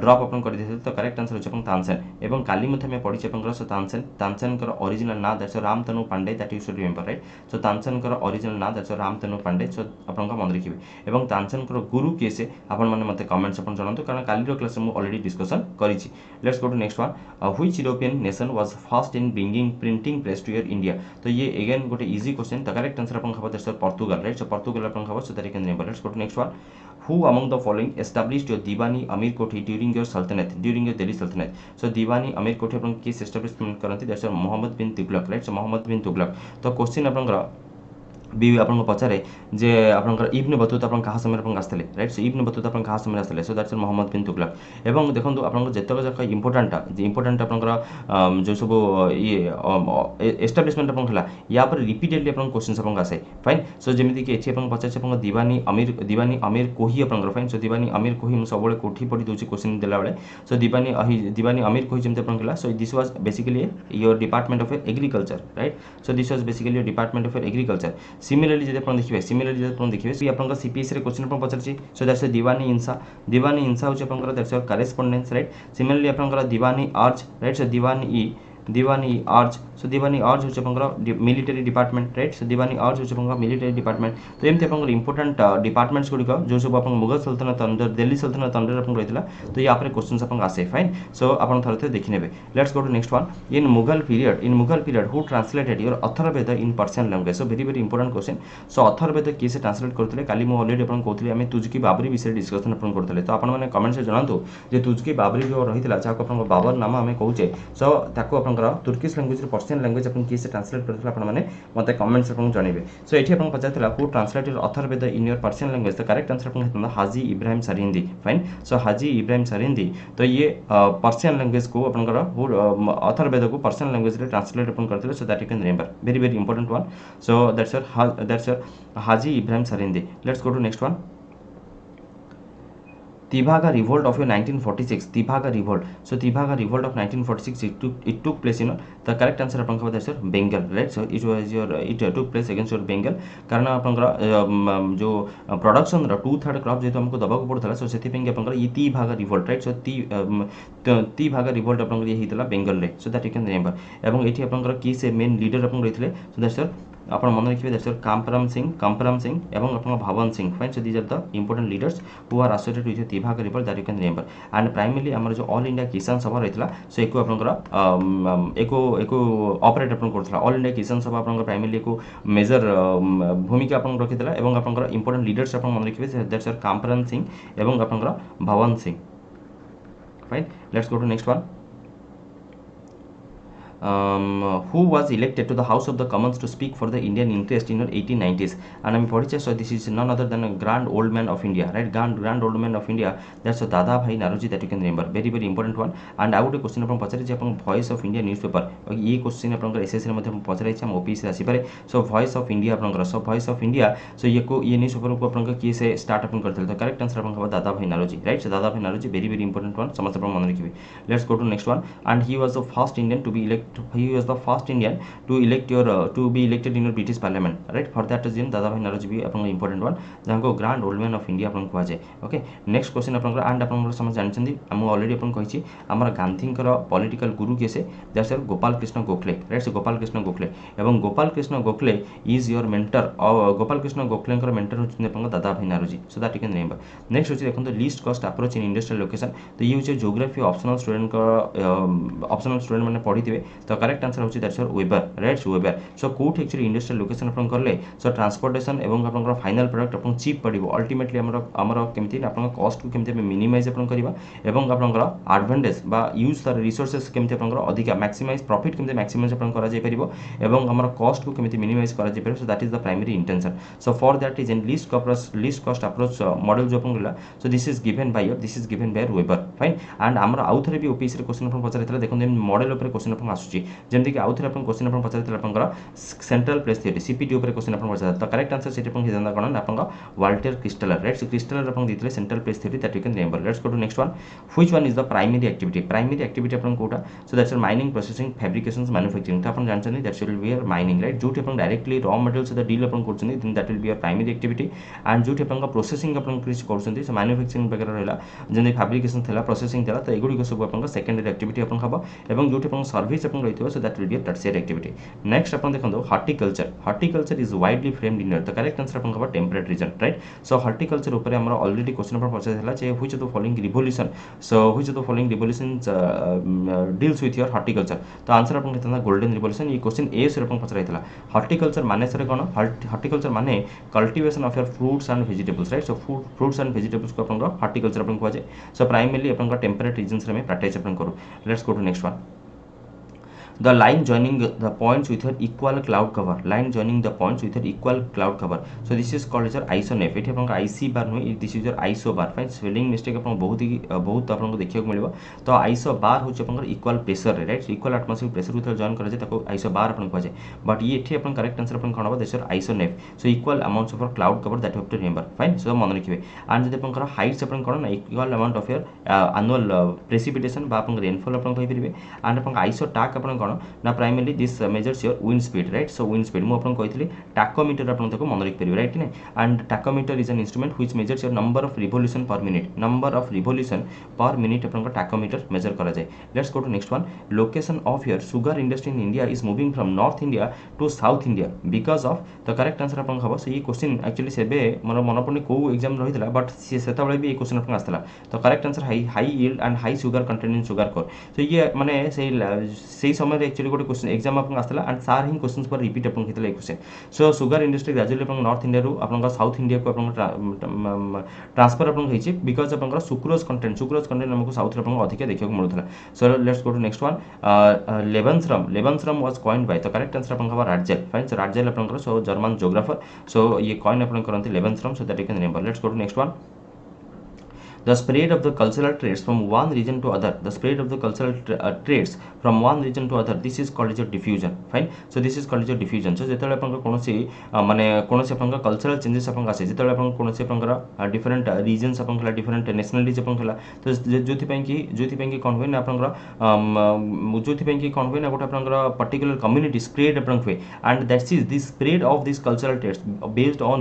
ड्रॉप अपन कर देथे तो करेक्ट आंसर होछ अपन तानसेन एवं काली मध्ये में पढिछ अपन सो तानसेन कर ओरिजिनल ना that's Ramtanu Pandey that you should remember right so Tansen कर ओरिजिनल ना दैट्स रामतनु पांडे सो अपन का मन रखिबे एवं तानसेन कर गुरु के से अपन माने मते कमेंट्स अपन जणांतु कारण काली रो क्लास में ऑलरेडी डिस्कशन करिछि let's go to next one, which European nation was first in bringing printing press to your India. तो ये अगेन गोटे easy question, the correct answer अपन खबर that's Portugal, right. So Portugal अपन खबर, so that you can remember. Let's go to next one, who among the following established your Diwani Amir Koti during your Sultanate, during your Delhi Sultanate? So Diwani Amir Koti अपन किस establishment करती, that's Muhammad bin Tughlaq, right. So Muhammad bin Tughlaq. तो question अपन भी आपको पचारे जे आपनकर Ibn Battuta अपन कहा समय अपन आसले, राइट। सो इब्न बतूता अपन कहा समय आसले, सो दैट्स मोहम्मद बिन तुगलक। एवं देखो आपन जेतक जाक इंपोर्टेंट आपनकर जो सब ये एस्टाब्लिशमेंट अपन हला या पर रिपीटेडली अपन क्वेश्चंस अपन आसे, फाइन। सो जेमिति कि एठी अपन पचार अपन दीवानी अमीर कोही अपन, फाइन। सो दीवानी अमीर कोही हम सब कोठी पढ़ी दोची क्वेश्चन देला बेले। सो दीवानी अमीर कोही जेमते अपन हला, so this was basically your department of agriculture, right. So this was basically your department of agriculture. Similarly जब अपन देखिए, सी अपन सीपीएससी रे क्वेश्चन अपन पचारछि, सो दैट्स दीवानी इंसा होछि अपन that's your correspondence, right. Similarly अपन Diwani Arz, right. So Diwani Arz, so Diwani Arz होछि अपन military department, right. So Diwani Arz होछि अपन मिलिटरी डिपार्टमेंट। तो एमते अपन इंपोर्टेंट डिपार्टमेंट्स गुडी को जो सब अपन मुगल सल्तनत अंडर, दिल्ली सल्तनत अंडर अपन रहितला, तो या पर क्वेश्चंस अपन आसे, फाइन। सो अपन थरते देखि नेबे। Let's go to next one, in Mughal period who translated your Atharvaveda in Persian language. So very important question. So Atharvaveda किसे ट्रांसलेट करथिले, काली मु ऑलरेडी अपन कहथले आमे तुजकी बाबरी विषय डिस्कशन अपन करथिले। तो अपन माने कमेंट से जणांतु जे तुजकी बाबरी जो रहितला जाको अपन बाबर नाम आमे कहूचे, सो ताको अपन तुर्किश लैंग्वेज रे पर्शियन लैंग्वेज अपन किसे ट्रांसलेट करथिला अपन माने मते कमेंट्स अपन जणाइबे। सो एठी अपन पचारथिला who translate your Atharvaveda in your Persian language. The correct answer अपन हेतला हाजी इब्राहिम सरिंदी, फाइन। सो हाजी इब्राहिम सरिंदी, तो ये पर्शियन लैंग्वेज को अपन अथर्ववेद को पर्शियन लैंग्वेज रे ट्रांसलेट अपन करथिले, so that you can remember. Very important one. So that's your Haji Ibrahim Sirhindi. Let's go to next one, Tibaga revolt of your 1946, Tibaga revolt. So Tibaga revolt of 1946, it took place, the correct answer अपन का बताइए sir Bengal, right? So it took place against your Bengal, कारण अपन का जो production रा 2/3 crop जेतो हमको दबाको पड़थला, सो सेति पेंगे अपन का ये Tibaga revolt, right? So Tibaga revolt अपन ये हितला बेंगल रे, so that you can remember। एवं एठी अपन का की से मेन लीडर अपन रहितले, so that's सर अपन मन रखिबे, दैट्स योर कामपराम सिंह एवं अपन Bhawan Singh, fine. So these are the important leaders who are associated with Tebhaga revolt, that you can remember. And primarily हमर जो ऑल इंडिया किसान सभा रहितला, सो एको अपन एको ऑपरेट अपन करथला। ऑल इंडिया किसान सभा अपन प्राइमरली एको मेजर भूमिका अपन रखितला एवं अपन इंपोर्टेंट लीडर्स अपन मन रखिबे, दैट्स योर कामपराम सिंह एवं अपन Bhawan Singh, fine. Let's go to next one, who was elected to the House of the Commons to speak for the Indian interest in your 1890s? And I'm Podicha, so this is none other than a grand old man of India, right? Grand old man of India, that's Dada Bhai Naroji, that you can remember. Very important one. And I would a question upon Pachari upon Voice of India newspaper. ये question upon SSC में हम पचराई हम OPSC राशि पर, so Voice of India upon so Voice of India, so ये newspaper को अपन की से start अपन करते हैं, तो correct answer अपन का दादा भाई नरोजी, right? So दादा भाई नरोजी very important one, समझते अपन मन रखिए। Let's go to next one, and he was the first Indian to be elected. He was the first Indian to be elected in your British Parliament, right? For that reason दादा भाई नरोजी भी अपन important one, जहाँ को grand old man of India अपन को आजे। Okay, next question अपन का and अपन समझ जानचंदी, हम already अपन कही छी हमारा गांधी का political guru कैसे, that's Gopal Krishna Gokhale, right? So Gopal Krishna Gokhale एवं Gopal Krishna Gokhale is your mentor, Gopal Krishna Gokhale का mentor होची अपन का दादा भाई Naoroji, so that you can remember। next होची देखो तो least cost approach in industrial location, तो ये होची geography optional student का optional student माने पढ़ी थिबे, तो करेक्ट आंसर होची that's your Weber, right. So Weber, so कोठ एक्चुअली इंडस्ट्रियल लोकेशन अपन करले, सो ट्रांसपोर्टेशन एवं अपन फाइनल प्रोडक्ट अपन चीप पड़िबो, अल्टीमेटली हमर केमति अपन कॉस्ट को केमति मिनिमाइज अपन करबा एवं अपन एडवांटेज बा यूज द रिसोर्सेस केमति अपन अधिक मैक्सिमाइज प्रॉफिट केमति मैक्सिमाइज अपन करा जाय परिबो एवं हमर कॉस्ट को केमति मिनिमाइज करा जाय परिबो, so that is the primary intention. So for that is in least cost approach model जो अपन गला, so this is given by Weber, fine. And हमर आउथरे भी ओपीएससी रे क्वेश्चन अपन पचारितला, देखो मॉडल ऊपर क्वेश्चन अपन आसुची, जेमति कि आउथरे अपन क्वेश्चन अपन पचारितला अपन सेंट्रल प्लेस थ्योरी सीपीटी ऊपर क्वेश्चन अपन पचारितला, तो करेक्ट आंसर सेट अपन हिजंदा कोन अपन Walter Christaller, right. So Christaller अपन दितले central place theory, that you can remember. Let's go to next one, which one is the primary activity अपन कोटा, so that's mining processing fabrications manufacturing, तो अपन जानछन that's will be your mining, right. जोटी अपन directly raw material से deal अपन करछन, then that will be your primary activity. And जोटी अपन प्रोसेसिंग अपन कृषि करछन, सो मैन्युफैक्चरिंग वगैरह रहला जेने फैब्रिकेशन थला प्रोसेसिंग थला, तो एगुडी को सब अपन सेकेंडरी एक्टिविटी अपन खबा एवं जोटी अपन सर्विस अपन रहितो so that will be a tertiary activity next अपन देखंदो horticulture is widely framed in the correct answer अपन कबा temperate region right so horticulture ऊपर हमर ऑलरेडी क्वेश्चन पर पछा हला जे which of the following revolution so which of the following revolutions deals with your horticulture तो आंसर अपन केतना गोल्डन रिवोल्यूशन ये क्वेश्चन ए से अपन पछा रहितला हॉर्टिकल्चर माने सरे कोन हॉर्टिकल्चर माने cultivation of your fruits and vegetables right so fruits and vegetables को अपन हॉर्टिकल्चर अपन को जाय सो प्राइमरली अपन टेम्परेट रीजन्स रे में प्रैक्टिस अपन करू let's go to next one the line joining the points with an equal cloud cover line joining the points with an equal cloud cover so this is called as your isonef एठी आपन IC bar no this is your iso bar fine spelling mistake आपन बहुत आपन को देखियो मिलबो तो iso बार होछ आपन इक्वल प्रेशर रे राइट इक्वल एटमॉस्फेरिक प्रेशर उतर जॉइन करे ताको iso बार आपन को जाय बट ये एठी आपन करेक्ट आंसर आपन कोन this is isonef so equal amounts of cloud cover that you have to remember fine so मन रखिबे एंड जदि आपन हाइट्स आपन कोन equal amount of your annual precipitation बा आपन रेनफॉल आपन कहि परिबे एंड आपन iso टाक आपन कोन ना primarily this measures your wind speed right so wind speed मु आपन कहितली टाकोमीटर आपन तको मन रख परिबे राइट ने and tachometer is an instrument which measures your number of revolution per minute आपन टाकोमीटर मेजर करा जाय let's go to next one location of your sugar industry in India is moving from north India to south India because of the correct answer आपन हबो सो ये question actually सेबे मन पड़ने को exam रहितला but सेता बेले भी ये क्वेश्चन आपन आस्तला तो correct answer high yield and high sugar content in sugar core so ये माने सेही समय रे एक्चुअली गोटे क्वेश्चन एग्जाम आपन आस्तला एंड सार ही क्वेश्चंस पर रिपीट आपन कितला question so sugar industry gradually आपन नॉर्थ इंडिया रो आपन साउथ इंडिया को आपन ट्रांसफर आपन होईची बिकॉज आपन सुक्रोज कंटेंट हमको साउथ रे आपन अधिक देखियो मिलुथला so let's go to next one Lebensraum was coined by the correct answer आपन हबा राडजेल फाइन सो राडजेल आपन सो जर्मन ज्योग्राफर सो ये कॉइन आपन करंती Lebensraum so that you can remember let's go to next one the spread of the cultural traits from one region to other traits from one region to other this is called as your diffusion fine so this is called as your diffusion so जेतले अपन कोनोसी माने कोनोसी अपन cultural changes अपन आसे जेतले अपन कोनोसी अपन different regions अपन खला different nationalities अपन खला तो जोथि पई की कोन होय ना अपन जोथि पई की कोन होय ना गोटे अपन पर्टिकुलर कम्युनिटी स्प्रेड अपन होय and that's is this spread of this cultural traits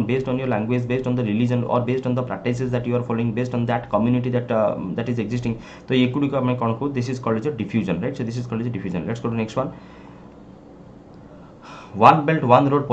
based on your language based on the religion or based on the practices that you are following based on that community that is existing तो ये कुडी को हम कोन को this is called as a diffusion right so this is called as a diffusion let's go to next one one belt one road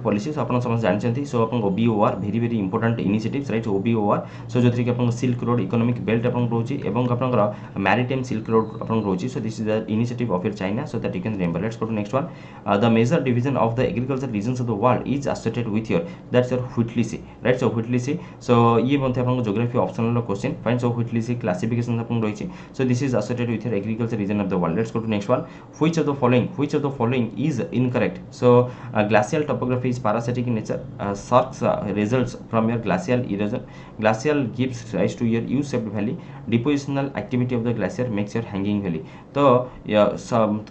policy so अपन समझ जानछंती so अपन OBOR very very important initiatives right OBOR so जोथि कि अपन silk road economic belt अपन रोची एवं अपन मैरिटाइम सिल्क रोड अपन रोची so this is the initiative of your China so that you can remember let's go to next one the major division of the agriculture regions of the world is associated with your that's your Whittlesey right so Whittlesey so ये मध्ये अपन geography optional question fine so Whittlesey classification अपन रोची so this is associated with your agriculture region of the world let's go to next one which of the following is incorrect so glacial topography is parasitic in nature sucks results from your glacial erosion glacial gives rise to your U-shaped valley depositional activity of the glacier makes your hanging valley तो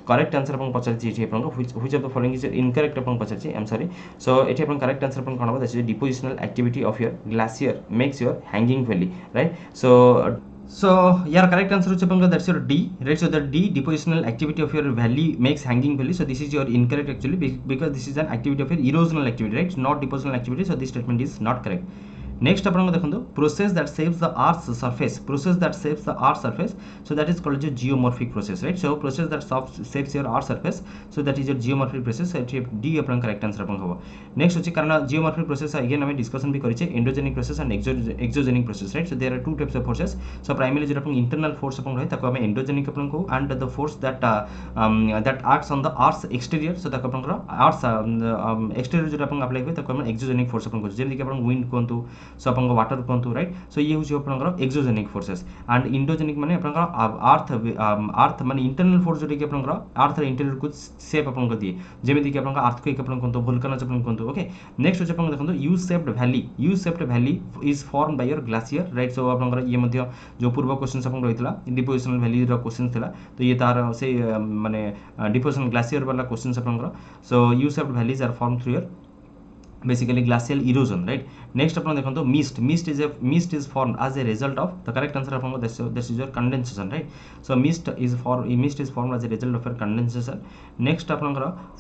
correct answer अपन पचारछि एठी अपन which of the following is incorrect upon पचारछि I am sorry so एठी अपन correct answer अपन कोन होबा depositional activity of your glacier makes your hanging valley right so your correct answer is that's your D right so the D depositional activity of your valley makes hanging valley so this is your incorrect actually because this is an activity of your erosional activity right not depositional activity so this statement is not correct next upon देखंदो process that shapes the earth's surface so that is called your geomorphic process right so process that shapes your earth's surface so that is your geomorphic process so D upon correct answer अपन होबो next होची कारण geomorphic process again हमें discussion भी करिचे endogenic process and exogenic process right so there are two types of forces so primarily जो अपन internal force अपन रहे ताको हमें endogenic अपन को and the force that acts on the earth's exterior so ताको अपन earth's exterior जो अपन apply होय ताको हमें exogenic force अपन को जेमि कि अपन wind कोंतु सो अपन वाटर कोंतु राइट सो ये होची अपन एक्सोजेनिक फोर्सेस एंड इंडोजेनिक माने अपन अर्थ माने इंटरनल फोर्स जोटी कि अपन अर्थ रे इंटीरियर को शेप अपन को दिए जेमिति कि अपन अर्थक्वेक अपन कोंतु वोल्केनोस अपन कोंतु ओके नेक्स्ट होची अपन देखंतु U shaped valley is formed by your glacier right so अपन ये मध्य जो पूर्व क्वेश्चंस अपन रहितला डिपोजिशनल वैली रो क्वेश्चन थिला तो ये तार से माने डिपोजिशनल ग्लेशियर वाला क्वेश्चंस अपन so U shaped valleys are formed through your basically glacial erosion right next अपन देखो mist is form as a result of the correct answer अपन this is your condensation right so mist is form as a result of your condensation next अपन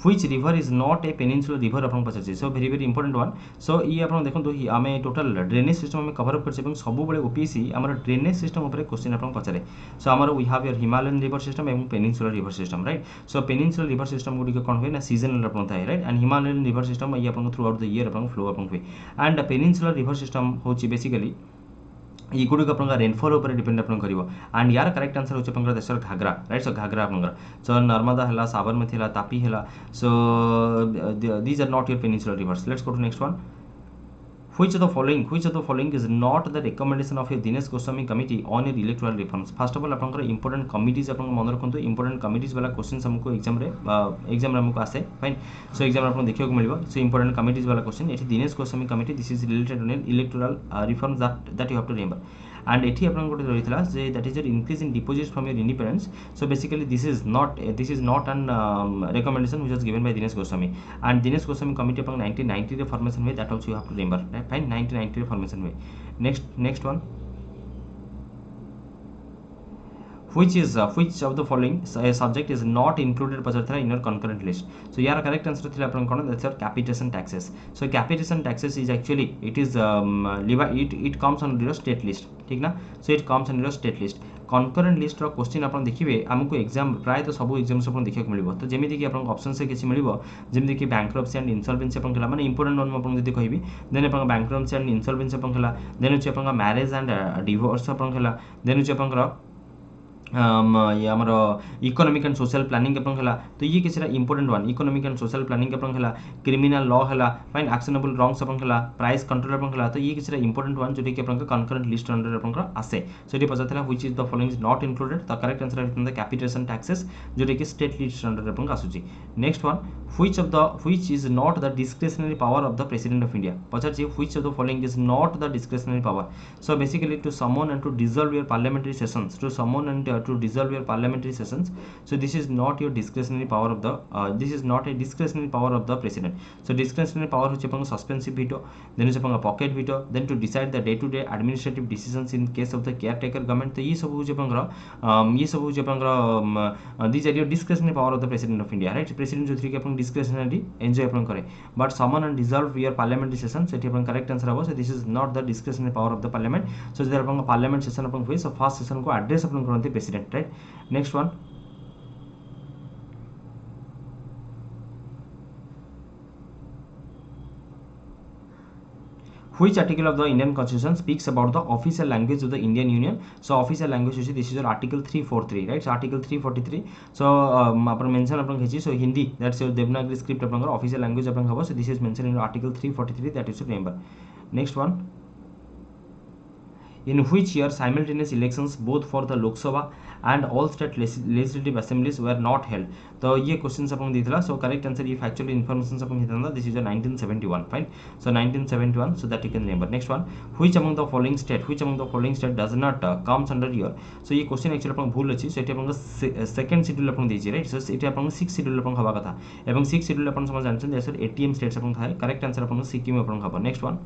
which river is not a peninsular river अपन पचार so very important one so ये अपन देखो आम total drainage system आम cover up कर सब ओपीएससी आम ड्रेनेज सिस्टम उपर क्वेश्चन अपन पचारे सो आमर we have your Himalayan river system and peninsular river system right so peninsular river system गुडी कौन हुए ना सीजनल अपन थाए right and Himalayan river system ये अपन थ्रू आउट द ईयर अपन फ्लो अपन हुए एंड पेनिनसुलर रिवर सिस्टम होची बेसिकली युग अपन रेनफॉल उपर डिपेंड अपन कर एंड यार करेक्ट आंसर होची अपन देशर घाघरा राइट सो घाघरा अपन सो नर्मदा है साबरमती है तापी है so these are not your peninsular rivers let's go to next one which of the following is not the recommendation of your Dinesh Goswami committee on your electoral reforms first of all अपन important committees अपन मन रखु important committees वाला question हमको exam हमको आसे fine so exam अपन देखियो को मिलबो सो important committees वाला क्वेश्चन एठी Dinesh Goswami committee this is related to electoral reforms that you have to remember and एठी अपन गोटे रहितला जे that is your increase in deposit from your independents so basically this is not an recommendation which was given by Dinesh Goswami and Dinesh Goswami committee अपन 1990 रे formation हुए that also you have to remember right fine 1990 रे formation हुए next one which of the following subject is not included पचार in your concurrent list so यार correct answer थिला अपन कोन that's your capitation taxes so capitation taxes is actually it comes under your state list ठीक ना so it comes under your state list concurrent list row question अपन देखिबे हमको exam प्राय तो सब exam से अपन देखियो मिलबो तो जेमिति कि अपन ऑप्शन से किछि मिलबो जेमिति कि बैंक्रप्सी एंड इंसॉल्वेंसी अपन कला माने इंपोर्टेंट वन अपन जदी कहबी देन अपन बैंक्रप्सी एंड इंसॉल्वेंसी अपन कला देन छि अपन मैरिज एंड डिवोर्स अपन कला देन छि अपन ये आमर इकोनॉमिक एंड सोशल प्लानिंग अपन हला तो ये किसी important one economic and social planning अपन हला क्रिमिनल लॉ हला फाइन एक्शनेबल रॉन्ग्स अपन हला प्राइस कंट्रोल अपन हला तो ये किसी इंपोर्टेंट वन जोटी कि अपन कंकरेंट लिस्ट अंडर अपन आसे सो ये पता था which is the following is not included the correct answer is the capitation taxes जोटी कि स्टेट लिस्ट अंडर अपन आसुची next one which is not the discretionary power of the president of India Pachar which of the following is not the discretionary power so basically to summon and to dissolve your parliamentary sessions to dissolve your parliamentary sessions so this is not your discretionary power of the this is not a discretionary power of the president so discretionary power होचे अपन suspensive veto then होचे अपन pocket veto then to decide the day to day administrative decisions in case of the caretaker government तो ये सब होचे अपन these are your discretionary power of the president of India right president जो three के अपन discretionary enjoy अपन करे but summon and dissolve your parliamentary session Sethi upon correct answer हो so this is not the discretionary power of the parliament so जब अपन parliament session अपन हुए so first session को address अपन करते president right next one which article of the Indian Constitution speaks about the official language of the Indian Union so official language is this is your article 343 right so article 343 so upon mention upon Khichi so Hindi that's your Devanagari script upon official language अपन हबो so this is mentioned in article 343 that you should remember next one in which year simultaneous elections both for the Lok Sabha and all state legislative assemblies were not held तो ये question अपन दिथला so correct answer ये factual information अपन हितंदा this is 1971 fine so 1971 so that you can remember next one which among the following state does not comes under your so ये question actually अपन भूल अछि सेठी अपन सेकंड शेड्यूल अपन देछि right so एठी अपन 6 schedule अपन हवा कथा एवं 6 शेड्यूल अपन समझ जानछन जैसे एटीएम स्टेट्स अपन थाए करेक्ट आंसर अपन सिक्किम अपन हबो next one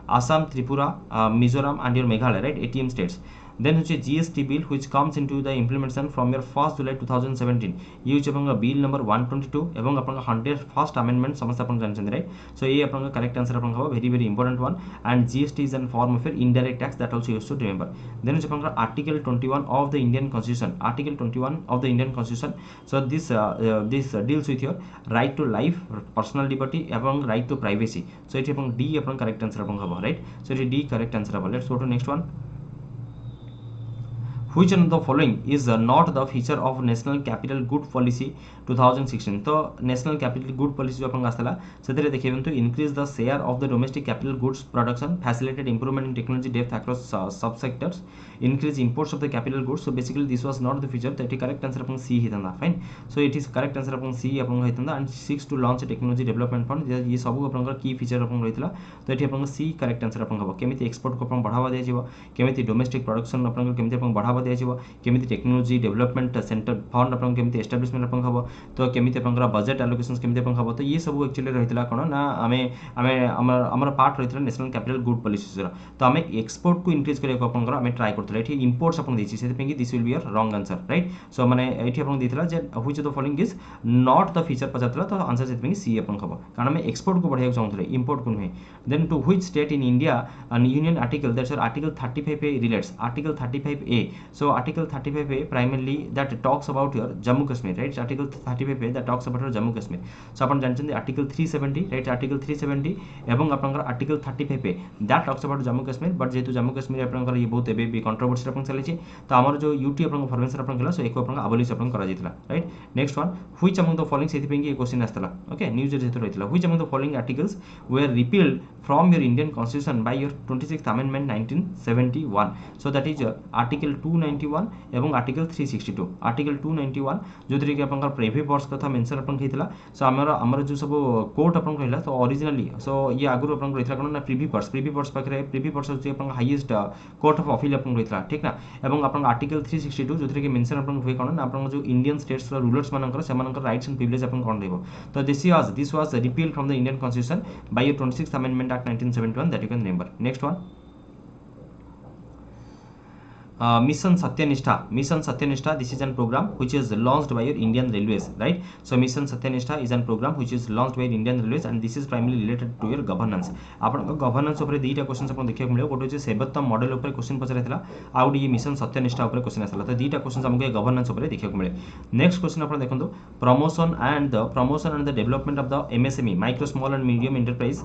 Assam, Tripura, Mizoram and your Meghalaya, right? ATM states. Then which is GST bill which comes into the implementation from your 1st July 2017 ये होचे अपन bill number 122 एवं अपन 101st amendment समस्त अपन जानछन right so ये अपन correct answer अपन हबो very important one and GST is an form of indirect tax that also you should remember then होचे अपन article 21 of the Indian constitution so this deals with your right to life personal liberty एवं right to privacy so ये अपन D अपन correct answer अपन हबो right so ये D correct answer हबो let's go to next one which one of the following is not the feature of national capital good policy 2016 तो national capital good policy जो अपन आसला सेतरे देखिबन तो increase the share of the domestic capital goods production facilitated improvement in technology depth across sub sectors increase imports of the capital goods so basically this was not the feature that correct answer upon C हितंदा fine so it is correct answer upon C upon हितंदा and 6 to launch a technology development fund ये सब अपन की feature अपन रहितला तो एठी अपन C correct answer अपन हबो केमिति export को अपन बढ़ावा दे जिवो केमिति डोमेस्टिक प्रोडक्शन अपन केमिति अपन बढ़ावा दिया केमी टेक्नोलोजी डेवलपमेंट सेंटर फंड आपन केमी एस्टाब्लिशमेंट आपन हम तो केमी बजेट एलोकेशंस केमी हम तो ये सब एक्चुअली रही कौन ना आम पार्ट रही नेशनल कैपिटल गुड पॉलिसीज तो आम एक्सपोर्ट को इंक्रीज करने आम ट्राए करते ये इंपोर्ट्स आपन देती this will be your wrong answer right so मैंने ये आपन देता जे which of the following is not the feature पचार तो आंसर से सी आपन हम कारण आम एक्सपोर्ट को बढ़ाया चाहते इंपोर्ट को नुहे then to which state in India union article that's article 35A relates article 35A so article 35A primarily that talks about your Jammu Kashmir right article 35A that talks about your Jammu Kashmir so अपन जानते article 370 right article 370 एवं आपनकर article 35A that talks about Jammu Kashmir but जेतु Jammu Kashmir आपनकर ये बहुत एबे भी controversy आपन चली तो हमर जो यूटी आपन फॉर्मेशन आपन केला सो एको आपन अबॉलिश आपन करा जितला right next one which among the following सेति पेंगी क्वेश्चन आस्तला ओके न्यूज जेतु रहितला which among the following articles were repealed from your Indian constitution by your 26th amendment 1971 so that is article 291 एवं article 362 article 291 जो कि आपन Privi purse कथा मेंशन आपन हेतला सो हमर जो सब कोर्ट आपन कहला तो ओरिजिनली सो ये आगु आपन रहितला कोन ना प्रीवी पर्स पाखरे प्रीवी पर्स जे आपन हाईएस्ट कोर्ट ऑफ अपील आपन रहितला ठीक ना एवं आपन आर्टिकल 362 जो कि मेंशन आपन होय कोन ना आपन जो इंडियन स्टेट्स रूलर्स मानकर सेमानकर राइट्स एंड प्रिविलेज आपन कोन रहबो तो this was repealed from the Indian constitution bye 26th amendment act 1971 that you can remember next one mission satyaniष्ठा this is an program which is launched by your Indian Railways right so mission satyaniष्ठा is an program which is launched by Indian Railways and this is primarily related to your governance आपन governance ऊपर दुईटा question आपन देखियो मिले गोटे जे सेवत्तम model ऊपर question पचराइतला आउ D mission सत्यनिष्ठा ऊपर क्वेश्चन आसला तो दुईटा क्वेश्चन हमके गवर्नेंस ऊपर देखियो मिले नेक्स्ट क्वेश्चन आपन देखंतु promotion and the development of the MSME micro small and medium enterprise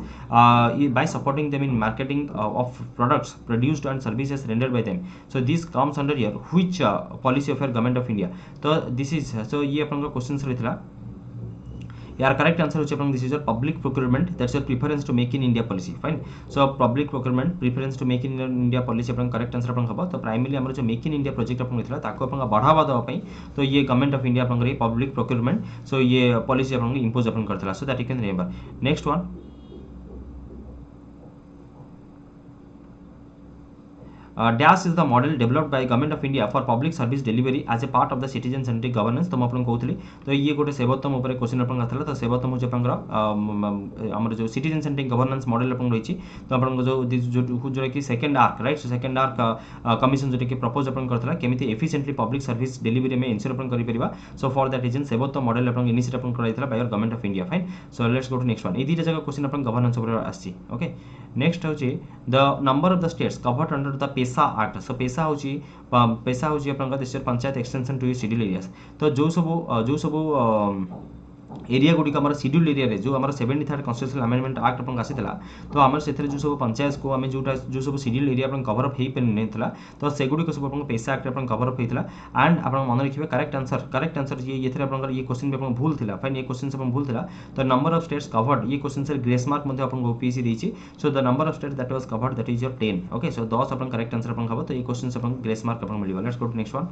by supporting them in marketing of products produced and services rendered by them so this comes under here which policy of your government of India तो this is so ये अपन का question रहितला यार correct answer होचे अपन this is your public procurement that's your preference to make in India policy fine so public procurement preference to make in India policy अपन correct answer अपन हबो तो primary हमर जो मेक इन इंडिया प्रोजेक्ट अपन होइतला ताको अपन बढ़ावा दवा पई तो ये गवर्नमेंट ऑफ इंडिया अपन पब्लिक प्रोक्योरमेंट सो ये पॉलिसी अपन इंपोज अपन करतला so that you can remember next one Dash is the model developed by Government of India for public service delivery as a part of the citizen centric governance तो अपन कहउतली तो ये गोटे सेवोत्तम ऊपर question अपन आथला तो सेवोत्तम जे अपन हमर जो सिटीजन सेंट्रिक गवर्नेंस मॉडल अपन रहिछि तो अपन जो कि second ARC right so second ARC commission जो कि प्रपोज अपन करथला केमिति एफिशिएंटली पब्लिक सर्विस डिलीवरी में इंश्योर अपन करि परिबा so for that reason Sevottam model अपन इनिशिएट अपन कराइथला by government of India fine so let's go to next one ए दीटा जगह क्वेश्चन अपन गवर्नेंस ऊपर आछि ओके नेक्स्ट होछि the number of the states covered under the PESA act so PESA होछि अपन देश panchayat extension to schedule areas तो जो सब एरिया गुडी हमर शेड्यूल एरिया रे जो हमर 73rd कॉन्स्टिट्यूशनल अमेंडमेंट एक्ट अपन आसीतला तो हमर सेथरे जो सब पंचायत को हमें जो सब शेड्यूल एरिया अपन कवर अप हेई पे नेतला तो सेगुडी को सब अपन पैसा एक्ट अपन कवर अप हेतला एंड अपन मन रखिबे करेक्ट आंसर ये एथरे अपन ये क्वेश्चन पे अपन भूल थिला फाइन ये क्वेश्चन से अपन भूल थिला तो नंबर ऑफ स्टेट्स कवर्ड ये क्वेश्चन से ग्रेस मार्क मध्ये अपन ओपीएससी देछि so the number of states that was covered that is your 10 okay so 10 अपन करेक्ट आंसर अपन हबो तो ये क्वेश्चन से अपन ग्रेस मार्क अपन मिलिबा let's go to next one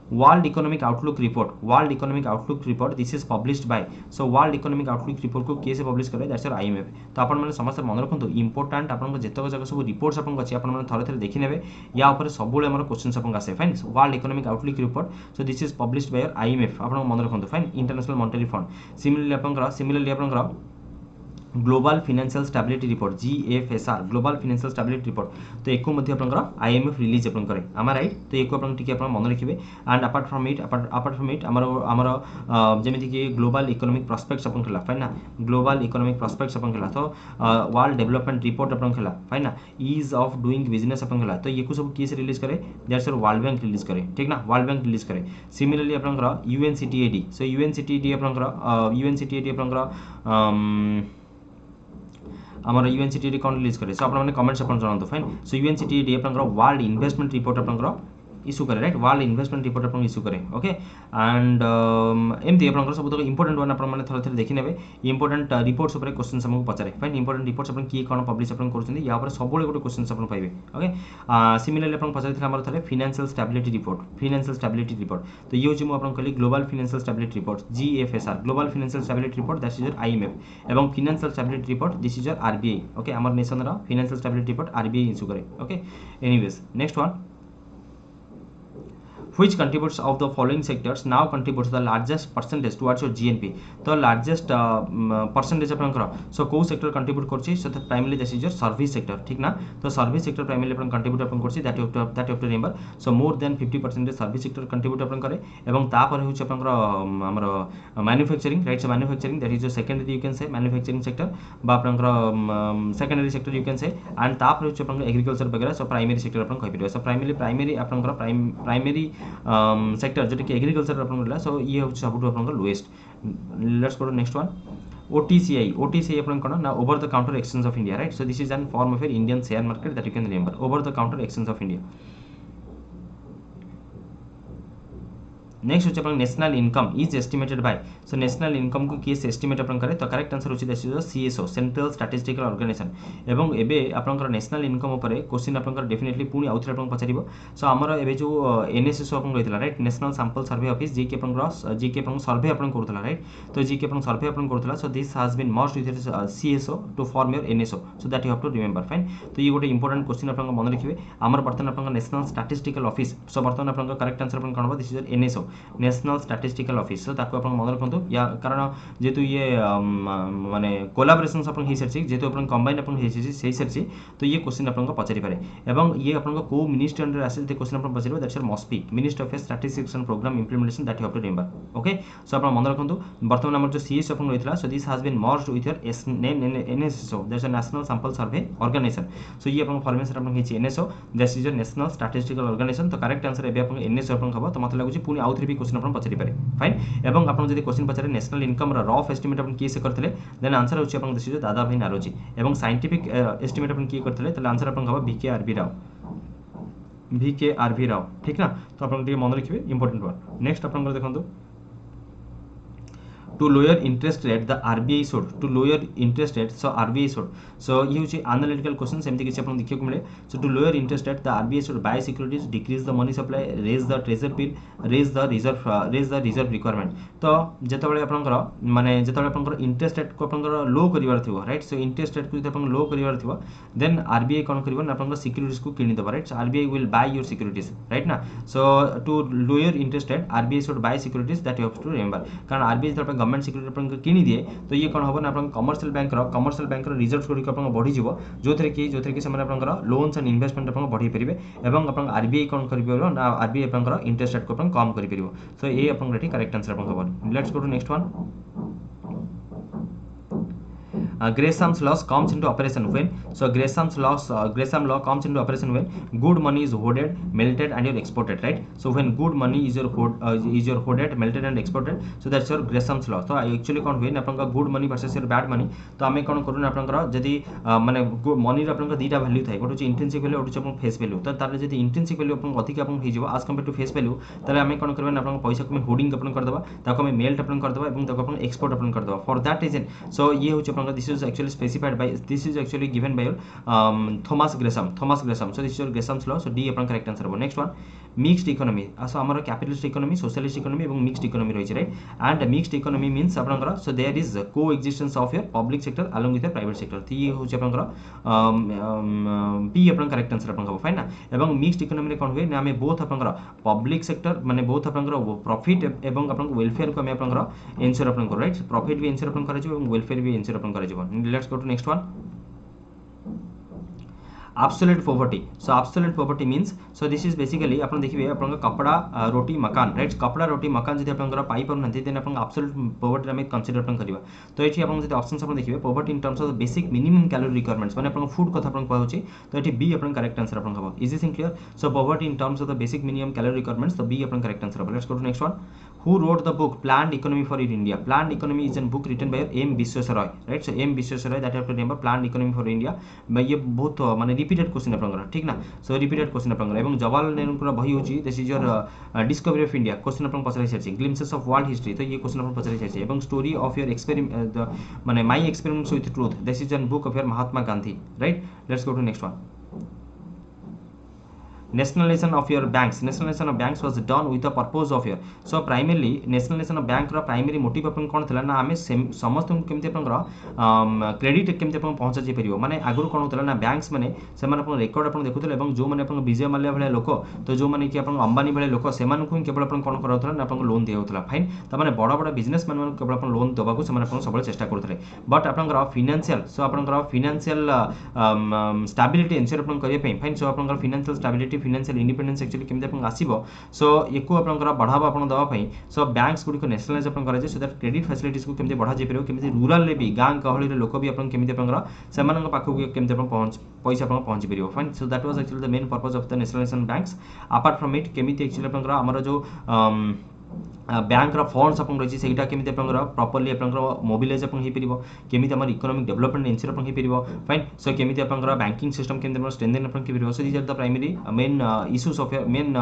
World Economic Outlook report this is published by so World Economic Outlook report को केसे पब्लिश करे दैट्स योर IMF तो आपण माने समस्त मन रखंतु इंपोर्टेंट आपण को जेतक जगह सब रिपोर्ट्स आपण अछि आपण माने थरे देखि नेबे या ऊपर सबुले हमर क्वेश्चंस आपण आसे fine world economic outlook report so this is published by your IMF आपण मन रखंतु fine international monetary fund similarly आपण global financial stability report GFSR global financial stability report तो एको मध्ये आपनकर IMF रिलीज आपन करे आमा राइट तो एको आपन टिके आपन मन रखिबे एंड अपार्ट फ्रॉम इट हमर जेमिति कि ग्लोबल इकोनॉमिक प्रोस्पेक्ट्स आपन खला फाइन ना ग्लोबल इकोनॉमिक प्रोस्पेक्ट्स आपन खला तो वर्ल्ड डेवलपमेंट रिपोर्ट आपन खला फाइन ना ईज ऑफ डूइंग बिजनेस आपन खला तो एको सब केस रिलीज करे that's your world bank release करे ठीक ना वर्ल्ड बैंक रिलीज करे सिमिलरली आपनकर UNCTAD सो UNCTAD आपनकर हमर UNCTAD कौन रिलीज करे सो आपण माने कमेंट्स अपन जणांतो फाइन सो UNCTAD आपनकर वर्ल्ड इन्वेस्टमेंट रिपोर्ट आपनकर इशू करे राइट वर्ल्ड इन्वेस्टमेंट रिपोर्ट अपन इशू करे ओके एंड एमती अपन सब तो इंपोर्टेंट वन अपन माने थरे देखि नेबे इंपोर्टेंट रिपोर्ट्स ऊपर क्वेश्चन हमको पचारे फाइन इंपोर्टेंट रिपोर्ट्स अपन की कोन पब्लिश अपन करछन या ऊपर सब गोटे क्वेश्चन अपन पाइबे ओके सिमिलरली अपन पचारे थिला हमर थरे फाइनेंशियल स्टेबिलिटी रिपोर्ट तो ये जो अपन कहली global financial stability report GFSR global financial stability report that is your IMF एवं financial stability report this is your RBI okay हमर नेशन रा financial stability report RBI issue करे okay anyways next one which contributes of the following sectors now contributes the largest percentage towards your GNP तो largest percentage आपनकर so को sector contribute करछि so primarily this is your service sector ठीक ना तो service sector primarily आपन contribute आपन करछि that you have to remember so more than 50% service sector contribute आपन करे एवं ता पर होछि आपनकर हमर manufacturing right so manufacturing that is your secondary you can say manufacturing sector बा आपनकर secondary sector you can say and ता पर होछि आपनकर agriculture वगैरह so primary sector आपन कहि परिबा so primary आपनकर primary सेक्टर जो कि एग्रीकल्चर अपन रहला सो ये होछ सबटु अपन lowest let's go to next one OTCI अपन कोन ना over the counter exchange of India right so this is an form of Indian share market that you can remember over the counter exchange of India next होछ अपन national income is estimated by so national income को केस estimate अपन करे तो correct answer होछ this is CSO central statistical organisation एवं एबे आपनकर नेशनल इनकम ऊपर क्वेश्चन आपनकर डेफिनेटली पुनी आउथरे आपन पचारिबो सो हमर एबे जो एनएसएस अपन रहितला right national sample survey office जेके अपन सर्वे अपन करथला राइट तो जेके अपन सर्वे अपन करथला so this has been merged with CSO to form your NSO so that you have to remember fine तो ये गोटे इंपोर्टेंट क्वेश्चन आपन मन रखिबे हमर बर्तन आपन नेशनल स्टैटिस्टिकल ऑफिस सो बर्तन आपन correct answer upon cone this is NSO national statistical office so ताको अपन मन रखंतु या कारण जेतु ये माने कोलैबोरेशंस अपन हि सरछि जेतु अपन कंबाइन अपन हि सरछि सेही सरछि तो ये क्वेश्चन अपन को पचारि पारे एवं ये अपन को को मिनिस्ट्री अंडर आसे ते क्वेश्चन अपन पचारिबो that's MoSPI ministry of statistics and programme implementation that you have to remember okay so अपन मन रखंतु वर्तमान हमर जो सीएस अपन रहितला so this has been merged with your NSO that's a national sample survey organisation so ये अपन फॉर्मेशन अपन हिछि NSO that is your national statistical organisation तो करेक्ट आंसर एबे अपन एनएसओ अपन खबो तो मते लागुछि पुनी आउथरे भी क्वेश्चन अपन पचारि पारे फाइन एवं आपण जदि क्वेश्चन पचारे नेशनल इनकम रा रफ एस्टिमेट अपन की से करथले देन आंसर होछि अपन दिस इज दादा भाई नारोजी एवं साइंटिफिक एस्टिमेट अपन की करथले तले आंसर अपन खबो वीके आरबी राव ठीक ना तो अपन के मन रखिबे इंपोर्टेंट वन नेक्स्ट अपन देखंतु to lower interest rate the RBI should to lower interest rate so RBI should so ये होची analytical question सेमति किछि अपन देखियो मिले so to lower interest rate the RBI should buy securities decrease the money supply raise the treasury bill raise the reserve requirement तो जेतबेले आपनकर माने जेतबेले आपनकर interest rate को आपनकर लो करिवार थिबो राइट सो इंटरेस्ट रेट को जदि आपन लो करिवार थिबो देन RBI कोन करिवो ना आपनकर सिक्युरिटीज को किनि दबा right so RBI will buy your securities right ना so to lower interest rate RBI should buy securities that you have to remember कारण RBI जब गवर्नमेंट सिक्युरिटी अपन किनि दिए तो ये कोन होबो ना अपन कमर्शियल बैंक रो रिजर्व्स गुडी अपन बढ़ी जिवो जोथरे कि से माने अपन लोन्स एंड इन्वेस्टमेंट अपन बढ़ी परिबे एवं अपन आरबीआई कोन करिबो ना आरबीआई अपन इंटरेस्ट रेट को अपन कम करि परिबो सो ये अपन रेटी करेक्ट आंसर अपन होबो let's go to next one Gresham's law comes into operation when so Gresham law comes into operation when good money is hoarded melted and you're exported right so when good money is your hoarded melted and exported so that's your Gresham's law so actually कोन होय आपन का good money versus your bad money तो आमे कोन करू ना आपन जदी माने मनी रो आपन का दीटा वैल्यू थाय गोटे इंट्रिंसिक वैल्यू ओटे आपन फेस वैल्यू तो तार जदी इंट्रिंसिक वैल्यू आपन अधिक आपन हे जिवो as compared to face value तले आमे कोन करबे ना आपन पैसा को होर्डिंग आपन कर देबा ताको आमे मेल्ट आपन कर देबा एवं ताको आपन एक्सपोर्ट आपन कर देबा फॉर दैट रीजन सो ये होछ आपन this is actually specified by this is actually given by your Thomas Gresham so this is your Gresham's law so D upon correct answer हो next one mixed economy so हमर capitalist economy socialist economy एवं mixed economy रही right and mixed economy means आपनकर so there is coexistence of your public sector along with your private sector तो ये होछ आपनकर P अपन correct answer अपन हो fine ना एवं mixed economy रे कोन होय ना हमें both आपनकर public sector माने both आपनकर profit एवं आपन welfare को हमें आपनकर ensure अपन कर right profit भी ensure अपन करे जो एवं welfare भी ensure अपन करे जो let's go to next one absolute poverty so absolute poverty means so this is basically अपन देखिबे अपन कपड़ा रोटी मकान राइट कपड़ा रोटी मकान जदि अपन पाई पर नथि देन अपन absolute poverty हम कंसीडर अपन करिवा तो एठी अपन जदि ऑप्शंस अपन देखिबे poverty in terms of the basic minimum calorie requirements माने अपन फूड कथा अपन कहउची तो एठी बी अपन करेक्ट आंसर अपन हबो is this in clear so poverty in terms of the basic minimum calorie requirements तो बी अपन करेक्ट आंसर हबो let's go to next one who wrote the book planned economy for India planned economy is a book written by M Visweswara right so M Visweswara that you have to remember planned economy for India ये बहुत माने repeated question अपन ठीक ना सो repeated question अपन एवं जवाहरलाल नेहरू को बही होची this is your discovery of India question अपन पछाई छछि ग्लिम्पसेस ऑफ वर्ल्ड हिस्ट्री तो ये क्वेश्चन अपन पछाई छछि एवं स्टोरी ऑफ योर एक्सपेरिमेंट माने my experiments with truth this is an book of your Mahatma Gandhi right let's go to next one nationalization of your banks, nationalization of banks was done with the purpose of your, so primarily nationalization of bank ର primary motive अपन कौन थिला ना आमे समस्त केमती अपन credit केमती अपन पहुंचा जाई परियो, माने आगुर कोन होतला ना बैंक्स माने सेमान अपन रेकॉर्ड अपन देखुतले एवं जो माने अपन विजय माल्या भले लोक तो जो माने कि अपन अंबानी भले लोक सेमान को केवल अपन कोन करथला ना अपन लोन दिया होतला फाइन, त माने बड़ा बड़ा बिजनेसमैन मन केवल अपन लोन देबा को सेमान अपन सबले चेष्टा करथले, बट अपन फाइनेंशियल, सो अपन फाइनेंशियल स्टेबिलिटी एंश्योर अपन करिए पे फाइन, सो अपन financial stability financial independence actually केमते अपन आसीबो, सो एको अपन बढ़ावा अपन दवा पई, सो बैंक्स गुडी को नेशनलाइज अपन करा जे, सो दैट क्रेडिट फैसिलिटीज को केमते बढ़ा जे परियो, केमते रूरल ले भी गां गहली रे लोक भी अपन केमते अपन सेमान पाखु केमते अपन पहुंच पैसा अपन पहुंच परियो fine, so that was actually the main purpose of the nationalisation banks. Apart from it केमिति एक्चुअली अपन हमर जो बैंक रा फंड्स अपन रही सेटा केमिति अपन प्रॉपर्ली अपन मोबिलाइज अपन हे परिबो, केमिति हमर इकोनॉमिक डेवलपमेंट एंश्योर अपन हे परिबो फाइन, सो केमिति अपन बैंकिंग सिस्टम केमिति अपन स्ट्रेंथन अपन के परिबो, so these are the primary main issues of main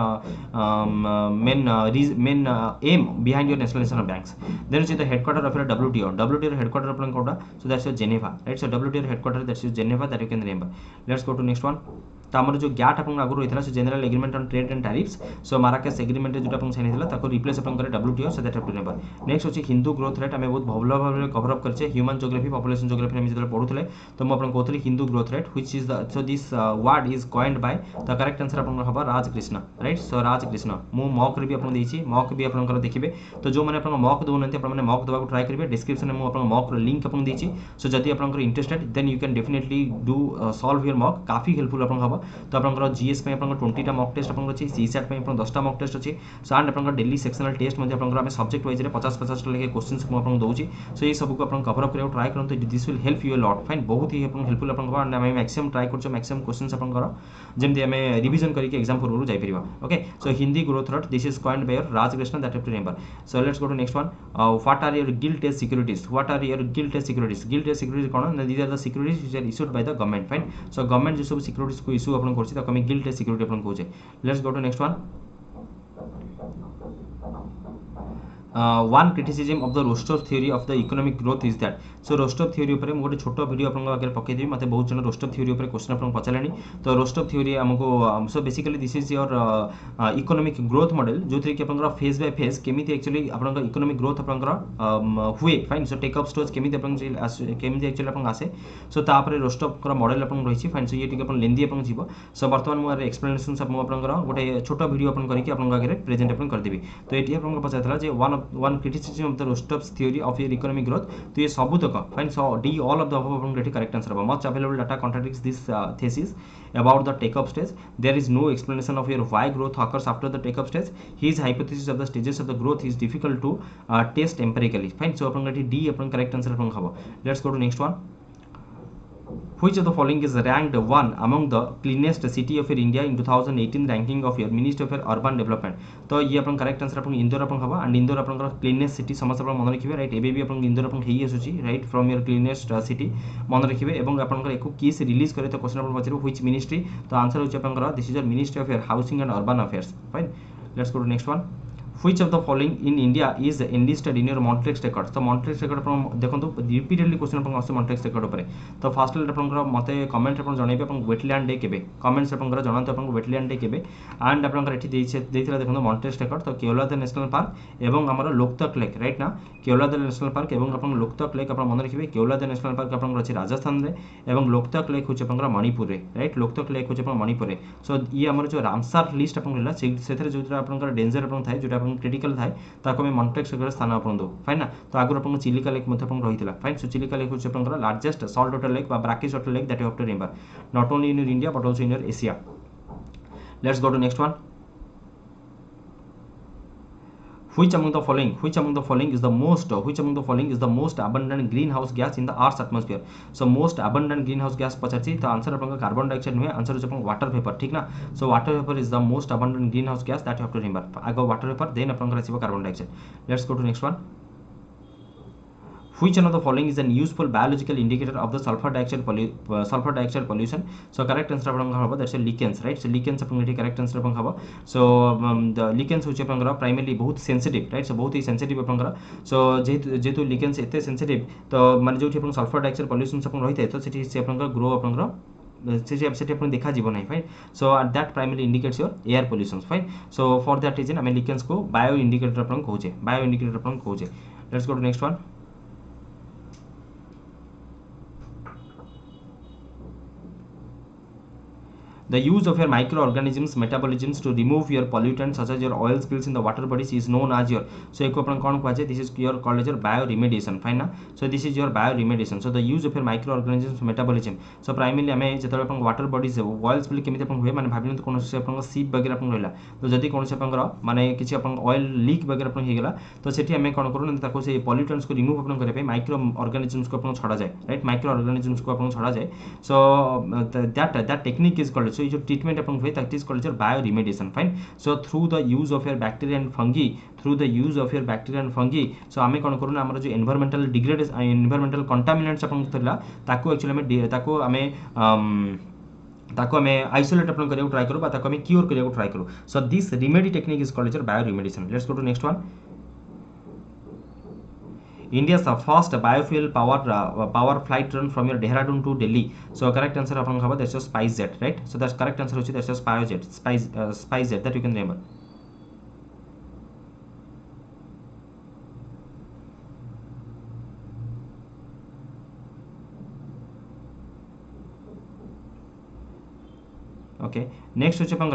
aim behind your nationalisation of banks. Then is the headquarter of your WTO रो हेडक्वार्टर अपन कोडा, so that's your Geneva, right, so WTO रो headquarter that's your Geneva, that you can remember. Let's go to next one. तो आमर जो GATT अपन आगु रही so general agreement on trade and tariffs, so Marrakesh agreement जो अपन sign होता ताको रिप्लेस अपन करे WTO, so that have to remember. Next होची हिंदू ग्रोथ रेट, हमें बहुत भल भाव कवर अप करछे ह्यूमन ज्योग्राफी पॉपुलेशन ज्योग्राफी हम जतले पढुथले, तो म अपन कहतली Hindu growth rate which is the, so this word is coined by the correct answer अपन हबा राजकृष्ण, राइट, सो राजकृष्ण। मु मॉक रे भी अपन देछि, मॉक भी अपन देखिबे, तो जो माने अपन मॉक दोनंती अपन माने मॉक दबा को ट्राई करिवे, डिस्क्रिप्शन में मु अपन मॉक रो लिंक अपन देछि, सो जति अपन interested then you can definitely do solve your mock, काफी हेल्पफुल अपन हबा। तो अपन जीएस पे अपन 20 टा मॉक टेस्ट अपन अछि, सीसैट पे अपन 10 टा मॉक टेस्ट अछि, सो एंड अपन डेली सेक्शनल टेस्ट मध्ये अपन हम सब्जेक्ट वाइज रे 50-50 टा लेके क्वेश्चंस को अपन दउछि, सो ये सब को अपन कवर अप करे ट्राई करन, तो this will help you a lot fine, बहुत ही अपन हेल्पफुल अपन को, एंड हम मैक्सिमम ट्राई करछो मैक्सिमम क्वेश्चंस अपन करो जेमति हमें रिवीजन करके एग्जाम पूर्व जाई परिबा। Okay, so Hindi growth rate this is coined by Rajkrishna, that have to remember. So let's go to next one. What are your gilt edge securities, what are your gilt edge securities, gilt edge securities कोन, these are the securities which are issued by the government fine, so government जो सब securities को issue अपन करछि त हमें guilt as security अपन कहै छै। Let's go to next one. One criticism of the Rostow theory of the economic growth is that, so Rostow theory ऊपर मु गोटे छोटो वीडियो अपन आगे पकई देबी, मते बहुत जन रोस्टर थ्योरी ऊपर क्वेश्चन अपन पचालानी, तो रोस्टर थ्योरी हमको, so basically this is your economic growth model जो थ्री कि अपन फेज बाय फेज केमिति एक्चुअली अपन इकोनॉमिक ग्रोथ अपन हुए fine, so take up stage केमिति अपन केमिति एक्चुअली अपन आसे, सो तापर रोस्टर मॉडल अपन रही फाइन, सो ये टिके अपन लेंदी अपन जीवो, सो वर्तमान मु एक्सप्लेनेशन सब मु अपन गोटे छोटो वीडियो अपन करके अपन आगे प्रेजेंट अपन कर देबी। तो एटी अपन पचातला जे one criticism of the Rostow's theory of your economic growth, तो ये सब तक fine, so D all of the above अपन रेडी करेक्ट आंसर होबा। Much available data contradicts this thesis about the take up stage, there is no explanation of your why growth occurs after the take up stage, his hypothesis of the stages of the growth is difficult to test empirically fine, so upon D upon correct answer अपन हबो। let's go to next one। Which of the following is ranked one among the cleanest city of India in 2018 ranking of your Ministry of Urban Development, तो ये अपन correct answer अपन इंदौर अपन हबा, and Indore upon cleanest city समस्त अपन मन रखिबे, right, एबे भी अपन इंदौर अपन हेई आसुची, right, from your cleanest city मन रखिबे, एवं अपन एको किस रिलीज करे तो क्वेश्चन अपन पछरो व्हिच मिनिस्ट्री, तो आंसर होची अपन this is your ministry of your housing and urban affairs fine. Let's go to next one. Which of the following in India is enlisted in your Montrex record, तो Montrex record अपन देखंतु repeatedly question अपन आसे Montrex record ऊपर, तो fast late अपन मते comment अपन जणाइबे अपन wetland day केबे, comments अपन जणांतु अपन wetland day केबे, एंड अपन एठी देइथिला देखंतु Montrex record, तो केवलादेव नेशनल पार्क एवं हमर लोकतक लेक, राइट ना, केवलादेव नेशनल पार्क एवं अपन लोकतक लेक अपन मन रखिबे, केवलादेव नेशनल पार्क अपन अछि राजस्थान रे एवं लोकतक लेक होछि अपन मणिपुर रे, राइट, लोकतक लेक होछि अपन मणिपुर रे, सो ये हमर जो रामसर लिस्ट अपन रहला सेथरे जोटा अपन डेंजर अपन थाए, जोटा अपन क्रिटिकल थाए, ताको में Montrex record स्थान अपन दो फाइन ना, तो आगुर अपन चिलिका लेक मथे अपन रहितला फाइन, सो चिलिका लेक होछि अपन लार्जेस्ट सॉल्ट वाटर लेक बा brackish water lake that you have to remember, not only in India but also in your Asia. Let's go to next one. Which among the following is the most abundant greenhouse gas in the Earth's atmosphere, so most abundant greenhouse gas पचाची, तो answer अपन carbon dioxide नुहे, answer होछि अपन water vapour, ठीक ना, so water vapour is the most abundant greenhouse gas that you have to remember, आगो water vapour then अपन रहिबो carbon dioxide. Let's go to next one. Which one of the following is an useful biological indicator of the sulfur dioxide pollution, so correct answer अपन हबो that's लिकेंस, right, सो लिकेंस अपन एठी correct answer अपन हबो, so the लिकेंस होछि अपन primarily बहुत sensitive, right, सो बहुत ही sensitive अपन, सो जेतु लिकेंस एते sensitive, तो माने जोठी अपन सल्फर डाइऑक्साइड pollution अपन रहिते, तो सेठी से अपन ग्रो अपन सेठी अपन देखा जीवो नहीं fine so that primary indicates your air pollution fine so for that reason आम लिकेंस को बायो इंडिकेटर अपन कहूचे बायो इंडिकेटर अपन कहूचे let's go to next one The use of your microorganisms metabolisms to remove your pollutants such as your oil spills in the water bodies is known as your so eko apan kon khaje this is your called as your bioremediation fine na so this is your bioremediation so the use of your microorganisms metabolism so primarily ame jetale apan water bodies oil spill kemiti apan hoye mane bhabinu kono se apan ship bagera apan रहला तो जदी कोन से apan माने किछि अपन oil leak bagera apan हे गेला तो सेठी ame कोन करू ताको से pollutants को remove apan करे पे micro organisms को अपन छड़ा जाए right micro organisms को अपन छड़ा जाए so that technique is called so जो ट्रीटमेंट अपन हुए that is called bio remediation fine so through the use of your bacteria and fungi through the use of your bacteria and fungi so आमे कोन करू हमर जो environmental degradation environmental contaminants अपन थला ताको एक्चुअली में ताको हमें आइसोलेट अपन करियो ट्राई करू बा ताको हमें क्योर करियो ट्राई करू so this remedy technique is called bio remediation let's go to next one India's first biofuel power flight run from your Dehradun to Delhi. So correct answer अपन खबर that's your SpiceJet, right? So that's correct answer होची that's your SpiceJet that you can remember. Okay, next होची अपन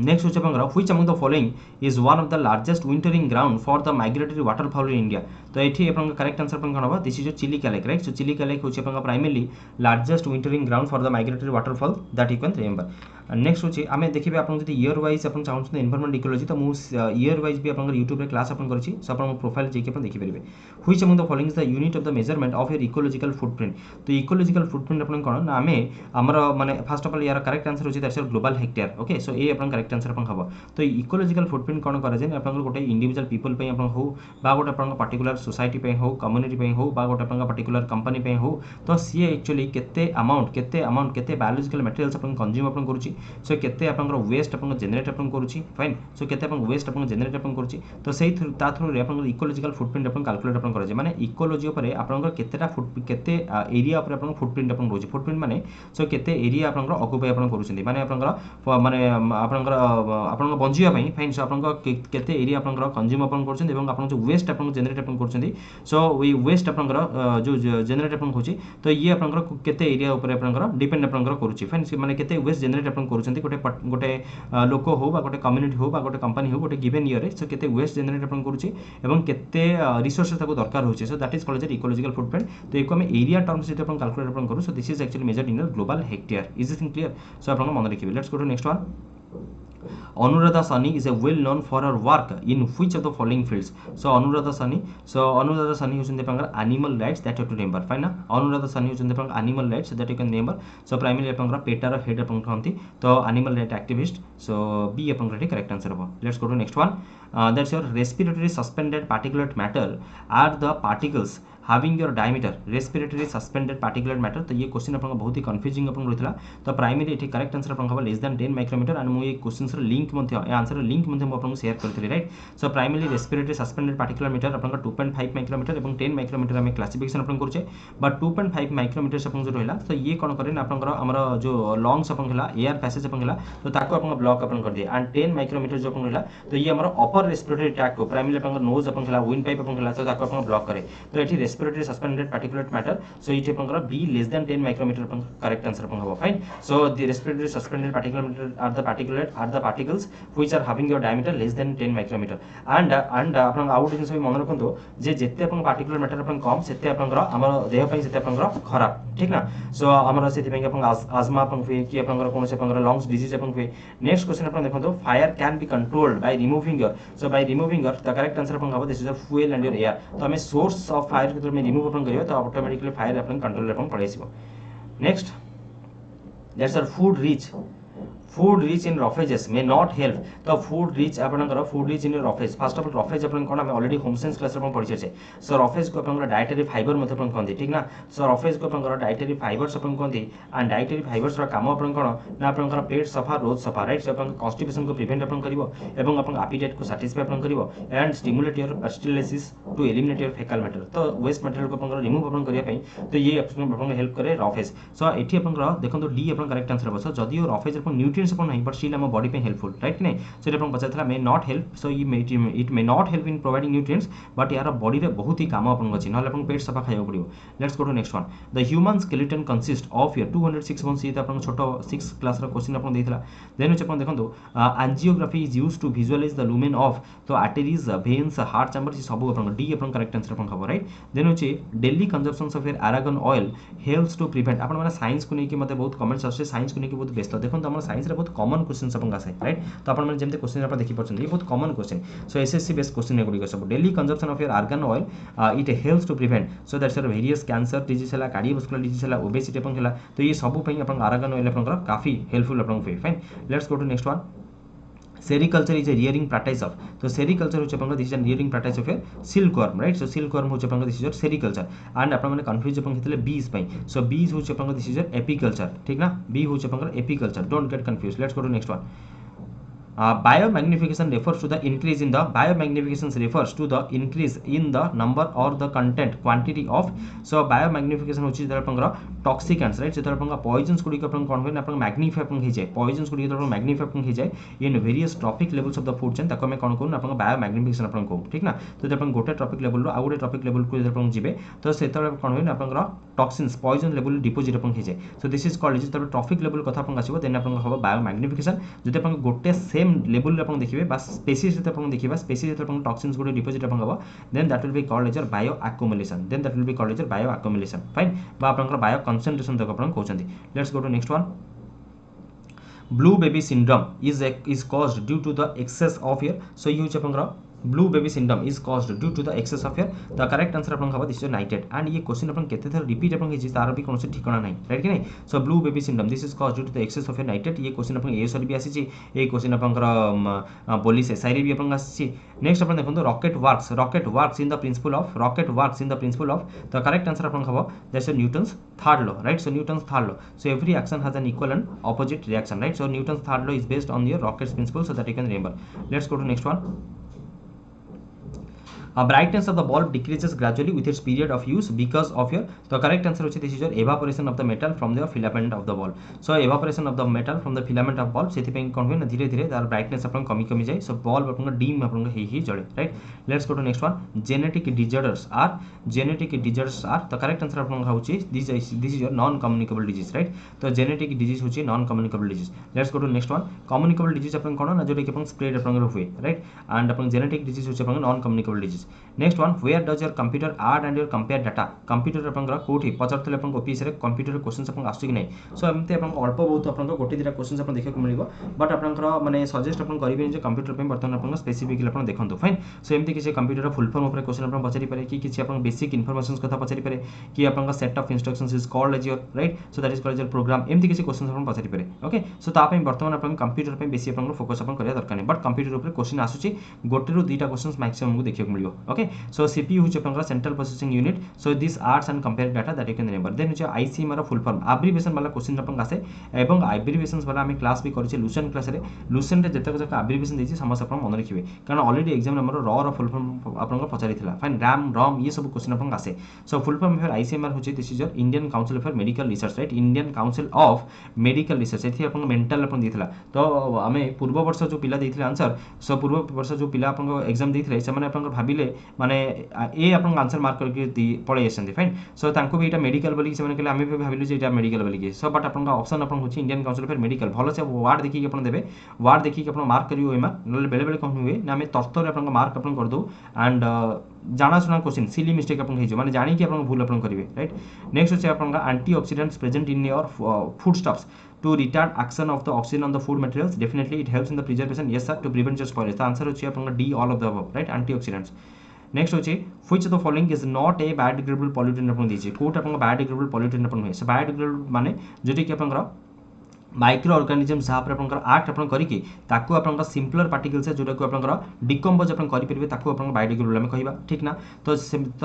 Next which among the following is one of the largest wintering ground for the migratory waterfowl in India. तो एठी अपन correct answer अपन कनबा this is जो Chilika lake right so Chilika lake होची अपन primarily largest wintering ground for the migratory waterfall that you can remember next होची आमे देखिबे अपन जदी ईयर वाइज अपन चाहउछ एनवायरमेंट इकोलॉजी तो मु ईयर वाइज भी अपन YouTube रे क्लास अपन करछि सो अपन प्रोफाइल जेके अपन देखि परिबे which among the following is the unit of the measurement of your ecological footprint तो इकोलॉजिकल फुटप्रिंट अपन कोन ना आमे हमर माने फर्स्ट ऑफ ऑल यार करेक्ट आंसर होची that's your global hectare okay so A अपन करेक्ट आंसर अपन हबो तो इकोलॉजिकल फुटप्रिंट कोन करे जे अपन गोटे इंडिविजुअल पीपल पे अपन हो बा गोटे अपन पर्टिकुलर सोसाइटी पे हो कम्युनिटी पे हो बा गोटे अपन पर्टिकुलर कंपनी पे हो तो सी एक्चुअली केते अमाउंट केते बायोलॉजिकल मटेरियल्स अपन कंज्यूम अपन करूची सो केते अपन वेस्ट अपन जनरेट अपन करूची फाइन सो केते अपन वेस्ट अपन जनरेट अपन करूची तो सेही ता थ्रू रे अपन इकोलॉजिकल फुटप्रिंट अपन कैलकुलेट अपन करे माने इकोलॉजी ऊपर अपन केतेटा केते एरिया ऊपर अपन फुटप्रिंट अपन रोची फुटप्रिंट माने सो केते एरिया अपन ऑक्युपाई अपन करूछंती माने अपन माने अपन बंजिया पई फाइन सो अपन केते एरिया अपन कंज्यूम अपन करछंती एवं अपन जो वेस्ट अपन जनरेट अपन करछंती सो वी वेस्ट अपन जो जनरेट अपन होची तो ये अपन केते एरिया ऊपर अपन डिपेंड अपन करूची फाइन माने केते वेस्ट जनरेट अपन करूछंती गोटे लोक हो बा गोटे कम्युनिटी हो बा गोटे कंपनी हो गोटे गिवन ईयर रे सो केते वेस्ट जनरेट अपन करूची एवं केते रिसोर्सेस ताको दरकार होची so that is called as ecological footprint तो एको हम एरिया टर्म्स से अपन कैलकुलेट अपन करू so this is actually measured in global hectare is this clear so अपन मन रखिबे let's go to next one Anuradha Sani is a well known for her work in which of the following fields so Anuradha Sani hochunde apangar animal rights that you have to remember fine na Anuradha Sani hochunde apangar animal rights that you can remember so primarily apangar PETA ର head apan khanti to animal right activist so B apangar correct answer hobo let's go to next one that's your respiratory suspended particulate matter are the particles having your diameter respiratory suspended particulate matter तो ये question अपन बहुत ही confusing अपन रहथला तो primary एठी correct answer अपन हबा less than 10 micrometer and मु ये questions रो link मध्ये ए आंसर रो लिंक मध्ये मु अपन शेयर करथली right so primary respiratory suspended particulate matter अपन 2.5 माइक्रोमीटर एवं 10 माइक्रोमीटर हम क्लासिफिकेशन अपन करछे बट 2.5 माइक्रोमीटर अपन जो रहला तो ये कोन करे ना अपन हमर जो लंग्स अपन हला एयर पैसेज अपन हला तो ताको अपन ब्लॉक अपन कर दिए एंड 10 माइक्रोमीटर जो अपन हला तो ये हमर अपर रेस्पिरेटरी ट्रैक को प्राइमरी अपन नोज अपन हला विंड पाइप अपन हला तो ताको अपन ब्लॉक करे तो एठी respiratory suspended particulate matter so it upon b less than 10 micrometer upon correct answer अपन होबो fine so the respiratory suspended particulate matter are the particles which are having your diameter less than 10 micrometer and अपन out जिंस भी मन रखंतो जे जेते अपन particulate matter अपन कम सेते अपन हमर देह पई सेते अपन खराब ठीक ना so हमर सेति पई अपन अस्थमा अपन हुए कि अपन कोन से अपन लंग्स डिजीज अपन हुए नेक्स्ट क्वेश्चन अपन देखंतो fire can be controlled by removing your so by removing your the correct answer अपन होबो this is a fuel and your air तो हमें सोर्स ऑफ फायर के में रिमूव अपन करियो तो ऑटोमेटिकली फायर अपन कंट्रोल अपन पड़े सिबो next that's are food rich in roughages may not help तो फूड रिच आपनकर food rich in roughage first of all roughage अपन कोन हम ऑलरेडी होम साइंस क्लास रे पढ़ि छे सो रफेज को अपन डाइटरी फाइबर मते अपन कहंती ठीक ना सो रफेज को अपन डाइटरी फाइबर्स अपन कहंती एंड डाइटरी फाइबर्स रा काम अपन कोन ना अपन पेट सफा रोज सफा राइट सो अपन कॉन्स्टिपेशन को प्रिवेंट अपन करिवो एवं अपन एपेटाइट को सैटिस्फाई अपन करिवो and stimulate your stimulus to eliminate your faecal matter तो वेस्ट मटेरियल को अपन रिमूव अपन करिया पई तो ये अपन हेल्प करे रफेज सो एठी अपन देखो डी अपन करेक्ट आंसर बस जदि रफेज अपन न्यूट्रिएंट्स अपन नहीं बट स्टिल हम बॉडी पे हेल्पफुल राइट नहीं सो अपन पचारथला may not help so it may not help in providing nutrients but your body रे बहुत ही काम अपन अछि नले अपन पेट सफा खाइयो पड़ियो let's go to next one the human skeleton consist of your 206 one सी अपन छोटो 6 क्लास रा क्वेश्चन अपन देथिला देन अपन देखंतु angiography is used to visualise the lumen of तो आर्टरीज वेन्स हार्ट चैम्बर सब अपन डी अपन करेक्ट आंसर अपन खबर right then daily consumption of your argan oil helps to prevent अपन माने साइंस को लेके मते बहुत कमेंट्स आसे साइंस को लेके बहुत व्यस्त देखो हमर साइंस रे बहुत कॉमन क्वेश्चंस अपन आसे राइट तो अपन माने जेमते क्वेश्चन अपन देखि परछन ये बहुत common question so SSC based question एगुडी सब daily consumption of your argan oil it helps to prevent so that's various cancer disease हला कार्डियोवास्कुलर डिजीज हला ओबेसिटी अपन हला तो ये सब पई अपन आर्गन ऑयल अपन काफी हेल्पफुल अपन पे fine let's go to next one sericulture is a rearing practice of तो सेरिकल्चर होचे अपन this is rearing practice of a silkworm right so silkworm होचे अपन दिस इज सेरिकल्चर एंड अपन माने कंफ्यूज अपन हेतले बीज पई सो बीज होचे अपन दिस इज एपिकल्चर ठीक ना बी होचे अपन apiculture don't get confuse let's go to next one biomagnification refers to the increase in the biomagnification refers to the increase in the number or the content quantity of so biomagnification होची जरा पंगरा toxicants right जरा पंगा poisons गुडी अपन कोन होय अपन magnify अपन हे जाय poisons गुडी जरा magnify अपन हे जाय in various trophic levels of the food chain ताको में कोन कोन अपन बायोमैग्निफिकेशन अपन को ठीक ना तो जब अपन गोटे ट्रॉपिक लेवल रो आ गोटे ट्रॉपिक लेवल को जब अपन जिबे तो सेतले कोन होय अपन टॉक्सिन्स पॉइजन लेवल डिपोजिट अपन हे जाय सो this is called is the trophic level कथा अपन आसीबो देन अपन हो बायोमैग्निफिकेशन जदि अपन गोटे सेम लेवल रे अपन देखिबे बस स्पेसीज जते अपन देखिबा स्पेसीज जते अपन टॉक्सिन्स गुडी डिपोजिट अपन हबो then that will be called as bioaccumulation then that will be called as bioaccumulation fine बा अपन बायो कंसंट्रेशन तक अपन कहउछंती let's go to next one blue baby syndrome is caused due to the excess of your so you chapangra blue baby syndrome is caused due to the excess of your the correct answer अपन हबो this is nitrate and ये question अपन केते थर repeat अपन हिची तार भी कोनसे ठिकाना नहीं right कि नहीं so blue baby syndrome this is caused due to the excess of your nitrate ये क्वेश्चन अपन एएसआर भी आसी छी ये क्वेश्चन अपन पुलिस एसआई भी अपन आसी छी नेक्स्ट अपन देखो rocket works in the principle of the correct answer अपन हबो that's Newton's third law right so Newton's third law so every action has an equal and opposite reaction right so Newton's third law is based on your rockets principle so that you can remember let's go to next one brightness of the bulb decreases gradually with its period of use because of your the correct answer which is your evaporation of the metal from the filament of the bulb so evaporation of the metal from the filament of bulb सेति पई कोन होय ना धीरे धीरे तार brightness अपन कमी जाय सो बल्ब अपन डिम अपन ही जळे right let's go to next one genetic disorders are the correct answer अपन होची this is your non communicable disease right तो जेनेटिक डिजीज होची non communicable disease let's go to next one communicable disease अपन कोन ना जोटे कि अपन स्प्रेड अपन हुए राइट एंड अपन जेनेटिक डिजीज होची अपन non communicable disease next one where does your computer add and your compare data computer अपन कोठी पचरतले अपन ऑफिस रे कंप्यूटर क्वेश्चंस अपन आसु कि नै सो एमते अपन अल्प बहुत अपन गोटे दिरा क्वेश्चंस अपन देखै को मिलिबो बट अपन माने सजेस्ट अपन करिबे जे कंप्यूटर पे वर्तमान अपन स्पेसिफिकली अपन देखंतु फाइन सो एमते किसी कंप्यूटर फुल फॉर्म ऊपर क्वेश्चन अपन पचरि पारे कि किसी अपन बेसिक इन्फॉर्मेशंस कथा पचरि पारे कि अपन set of instructions is called as your right so that is called as your program एमते किसी क्वेश्चंस अपन पचरि पारे ओके सो ता पे वर्तमान अपन कंप्यूटर पे बेसी अपन फोकस अपन करिया दरकार नै बट कंप्यूटर ऊपर क्वेश्चन आसुची गोटे रो दुईटा क्वेश्चंस मैक्सिमम को देखै को मिलिबो ओके सो सीपीयू which अपन central processing unit so this adds and compare data that you can remember then which ICM रा फुल फॉर्म एब्रिविएशन वाला क्वेश्चन अपन आसे एवं एब्रिविएशंस वाला हम क्लास भी करिचे लुसेंट क्लास रे लुसेंट रे जतक जक एब्रिविएशन देछि समस्त अपन मन रखिबे कारण ऑलरेडी एग्जाम रे हमर र फुल फॉर्म अपन पचारिथिला फाइन रैम रॉम ये सब क्वेश्चन अपन आसे so full form here ICM रा होचे this is your Indian council for medical research right Indian council of medical research एथि अपन मेंटल अपन दिथिला तो हमें पूर्व वर्ष जो पिला देथिले आंसर सो पूर्व वर्ष जो पिला अपन एग्जाम देथिले से माने अपन भाबिले माने ए अपन आंसर मार्क करके पळे आसंती फाइन सो तांको भी एटा मेडिकल बोली से माने कहले हमें भी भाबिलु जे एटा मेडिकल बोली के सो बट अपन का ऑप्शन अपन होची इंडियन काउंसिल फॉर मेडिकल भलो से वार्ड देखि के अपन देबे वार्ड देखि के अपन मार्क करियो एमा नले बेले बेले कोन हुए ना हमें तर्तर अपन का मार्क अपन कर दो एंड जाना सुना क्वेश्चन सिली मिस्टेक अपन हेजो माने जानि कि अपन भूल अपन करिवे राइट नेक्स्ट होचे अपन का antioxidants present in your food stuffs to retard action of the oxygen on the food materials definitely it helps in the preservation yes sir to prevent your spoilage the answer होची अपन D all of the above right antioxidants next होची which of the following is not a biodegradable pollutant अपन दीजिए coat अपन biodegradable pollutant अपन होय सो biodegradable माने जति कि अपन micro organism जहाँ पर आपंकर आक्ट आपन करिके ताकू आपंकर सिंपलर पार्टिकल्स है जोटा को आपंकर डिकम्पोज आपन करि परिबे ताकू आपन बायोडिग्रेडेबल हम कहबा ठीक ना। तो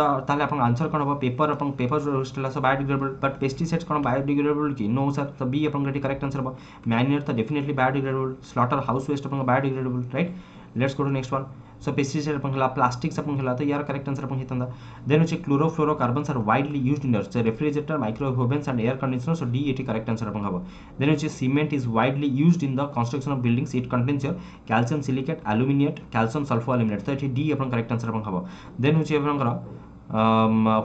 ताले आपन आंसर कोन हो पेपर आपन पेपर रोस्टला सो बायोडिग्रेडेबल बट पेस्टिसाइड्स कोन बायोडिग्रेडेबल की नो सर। तो बी आपन करेक्ट आंसर हो। मैन्योर तो definitely biodegradable, slaughterhouse waste आपन biodegradable right. Let's go to next one. So pesticide अपन हला प्लास्टिक्स अपन हला तो यार करेक्ट आंसर अपन हितंदा। देन होचे chlorofluorocarbons are widely used in the refrigerator, microwave ovens and air conditioner. So D एटी करेक्ट आंसर अपन हबो। देन होचे cement is widely used in the construction of buildings, it contains your calcium silicate, aluminate, calcium sulphoaluminate. तो एटी D अपन correct answer अपन हबो। Then होचे अपन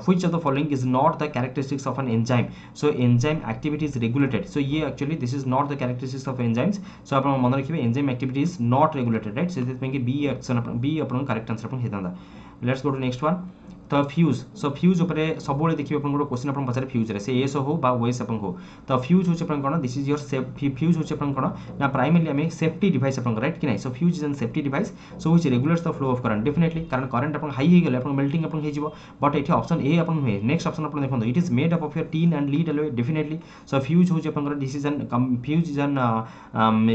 which of the following is not the characteristics of an enzyme? So enzyme activity is regulated. So ये actually this is not the characteristics of enzymes. So आप मन रखिए enzyme activity is not regulated, right? So this means B option B अपन correct answer अपन हितांदा। Let's go to next one. तो fuse. So fuse उपरे सब देखिए अपन गोटे क्वेश्चन अपन पचारे फ्यूज रे से एस हो बा ओएस अपन हो। तो फ्यूज होचे अपन कोन दिस इज योर फ्यूज होचे अपन कोन ना प्राइमरली हमें सेफ्टी डिवाइस अपन राइट कि नहीं। So fuse is an safety device so which regulates the flow of current definitely कारण करंट अपन हाई हे गेले अपन मेल्टिंग अपन हे जिवो बट एठी ऑप्शन ए अपन हुए। नेक्स्ट ऑप्शन अपन देखो it is made up of your tin and lead alloy definitely. So fuse होचे अपन this is an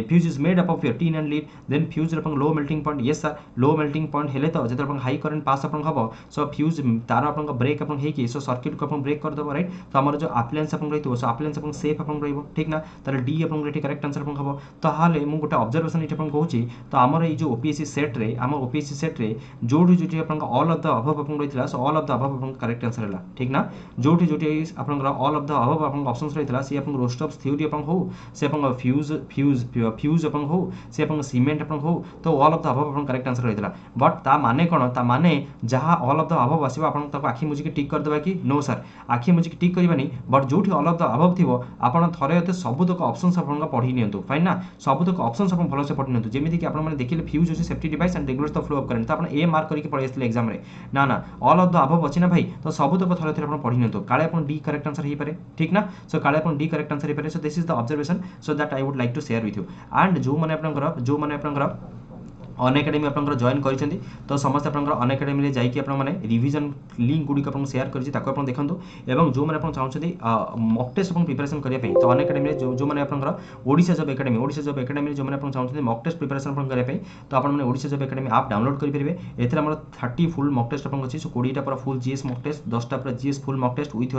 fuse is made up of your tin and lead. Then fuse अपन low melting point yes sir low melting point हेले तो जते अपन high current pass अपन हबो सो fuse तार अपन break अपन हेकी सो circuit को अपन break कर दबो राइट। तो हमर जो अप्लायंस अपन रहितो सो अप्लायंस अपन सेफ अपन रहिबो ठीक ना। तार डी अपन रेटी करेक्ट आंसर अपन हबो। तो हाले मु गोटे ऑब्जर्वेशन इठ अपन कहूची तो हमर ए जो ओपीएससी सेट रे हम ओपीएससी सेट रे जोठी जोठी अपन ऑल ऑफ द अबव अपन रहितला so all of the above अपन करेक्ट आंसर हला ठीक ना। जोठी जोठी अपन ऑल ऑफ द अबव अपन ऑप्शंस रहितला से अपन रोस्टॉप्स थ्योरी अपन हो से अपन फ्यूज अपन हो से अपन सीमेंट अपन हो तो ऑल ऑफ द अबव अपन करेक्ट आंसर रहितला। बट ता माने कोन ता माने जहां ऑल ऑफ द अबव आसीबा अपन ताको आखि मुझी के टिक कर देबा कि नो सर आखि मुझी के टिक करबानी बट जोठी ऑल ऑफ द अबव थिबो आपण थरे होते सबुतक ऑप्शंस आपण का पढी नियंतु फाइन ना। सबुतक ऑप्शंस आपण भलो से पढी नियंतु जेमिति कि आपण माने देखिले फ्यूज होसी safety device and regulates the flow of current तो आपण ए मार्क करके पढी आस्थिले एग्जाम रे ना ना ऑल ऑफ द अबव अछि ना भाई। तो सबुतक थरे थरे आपण पढी नियंतु काले आपण डी करेक्ट आंसर हे पारे ठीक ना। सो काले आपण डी करेक्ट आंसर हे पारे। So this is the observation so that I would like to share with you and जो माने आपनकर अन एकेडमी आपनकर जॉइन करिसेंती तो समस्त आपनकर अन एकेडमी रे जाई कि आपन माने रिवीजन लिंक गुडी आपन शेयर करछि ताको आपन देखंतु एवं जो माने आपन चाहउछथि मॉक टेस्ट आपन प्रिपरेशन करिया पे तो अन एकेडमी रे जो माने आपनकर ओडिशा जॉब एकेडमी रे जो माने आपन चाहउछथि मॉक टेस्ट प्रिपरेशन आपन करिया पे तो आपन माने Odisha job academy app download करि परिबे। एथरे हमर 30 फुल मॉक टेस्ट आपन अछि सो 20 टा पूरा फुल जीएस मॉक टेस्ट 10 टा पूरा GS full mock test with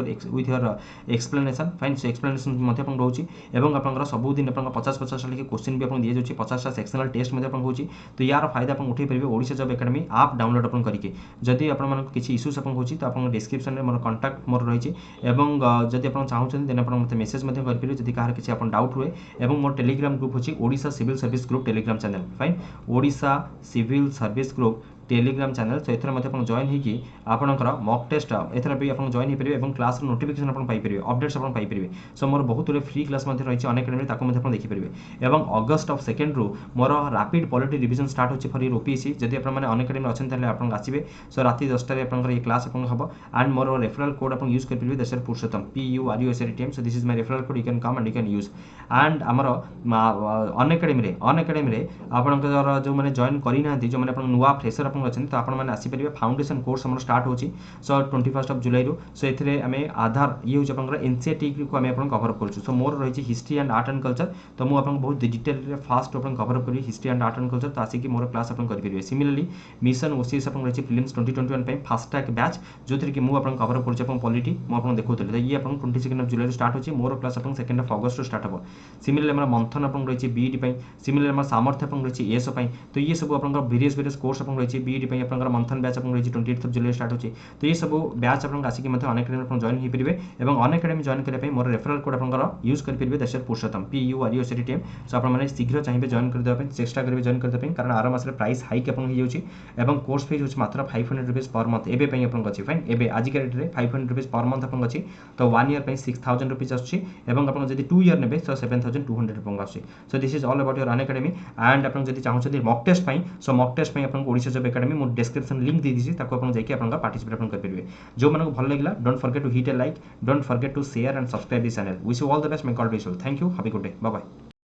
your explanation fine. So explanation मध्ये आपन रहउछि एवं आपनकर सब दिन आपन 50 लिखि क्वेश्चन भी आपन दिए जाउछि 50 टा सेक्शनल टेस्ट मध्ये आपन होछि। तो यार फायदा आपन उठे परिबे Odisha job academy app download अपन करिके। जदि आपन मन किछि इश्यूज अपन होछि तो आपन डिस्क्रिप्शन रे मोर कांटेक्ट मोर रहिछि एवं जदि आपन चाहउछन देन आपन मते मेसेज मध्ये कर परिबे जदि कार किछि आपन डाउट हुए एवं मोर टेलीग्राम ग्रुप होछि Odisha civil service group Telegram channel fine Odisha civil service group Telegram channel. So एथरा मते अपन जॉइन हेकी आपनकर मॉक टेस्ट एथरा भी अपन जॉइन हे परिबे एवं क्लास रो नोटिफिकेशन अपन पाई परिबे अपडेट्स अपन पाई परिबे। सो मोर बहुत रे फ्री क्लास मध्ये रहिछि अनेक एकेडमी ताको मध्ये अपन देखि परिबे एवं अगस्त ऑफ सेकंड रो मोर रैपिड पॉलिटी रिवीजन स्टार्ट होछि फॉर योर ओपीएससी। जदि अपन माने अनेक एकेडमी अछन ताले अपन आसीबे। सो राती 10 टा रे अपन ये क्लास अपन हबो and more referral code upon use कर परिबे दशर पुरुषोत्तम PURUSATM। So this is my referral code you can come and you can use and हमर अनेक एकेडमी रे आपनकर जो माने जॉइन करि नांती जो माने अपन नुवा फ्रेशर अपन अछन तो अपन माने आसी परिबे फाउंडेशन कोर्स हमर स्टार्ट होछि सो 21 ऑफ जुलाई रो। सो एथरे हमें आधार ये होछि अपन एनसीईआरटी को हमें अपन कवर करछु। सो मोर रहिछि history and art and culture तो मु अपन बहुत डिटेल रे फास्ट अपन कवर करी history and art and culture तो आसी कि मोर क्लास अपन करि परिबे। सिमिलरली मिशन ओसीएस अपन रहिछि प्रीलिम्स 2021 पे फास्ट ट्रैक बैच जोथि कि मु अपन कवर करछु अपन पॉलिटी मु अपन देखौतले तो ये अपन 22 ऑफ जुलाई रो स्टार्ट होछि मोर क्लास अपन 2 ऑफ अगस्त रो स्टार्ट हबो। सिमिलरली हमर मंथन अपन रहिछि बीईडी पे सिमिलरली हमर सामर्थ्य अपन रहिछि एसओ पे तो ये सब अपन वेरियस कोर्स अपन रहिछि बीईडी पे अपन मंथन बैच अपन रहिछि 28 ऑफ जुलाई स्टार्ट होछि। तो ये सब बैच अपन आसी कि मते अनेक एकेडमी अपन जॉइन हे परिबे एवं अनेक एकेडमी जॉइन करे पे मोर रेफरल कोड अपन यूज कर परिबे दशर पुरुषोत्तम PURUSATM। सो अपन माने शीघ्र चाहिबे जॉइन कर देबे चेष्टा करबे जॉइन कर देबे कारण आर मास रे प्राइस हाइक अपन हे जाउछि एवं कोर्स फीस होछि मात्र 500 रुपीस पर मंथ एबे पे अपन अछि फाइन एबे आज के रेट रे 500 रुपीस पर मंथ अपन अछि। तो 1 ईयर पे 6000 रुपीस आछि एवं अपन जदि 2 ईयर नेबे तो 7200 रुपीस आछि। So this is all about your an academy and अपन जदि चाहउछथि मॉक टेस्ट पई सो मॉक टेस्ट पई अपन ओडिशा जॉब एकेडमी मो डिस्क्रिप्शन लिंक दे दिछि ताको अपन जाई कि अपन पार्टिसिपेट अपन कर परिबे। जो मानको भल लागला don't forget to hit a like don't forget to share and subscribe this channel. Wish you all the best may God bless you. Thank you have a good day bye bye.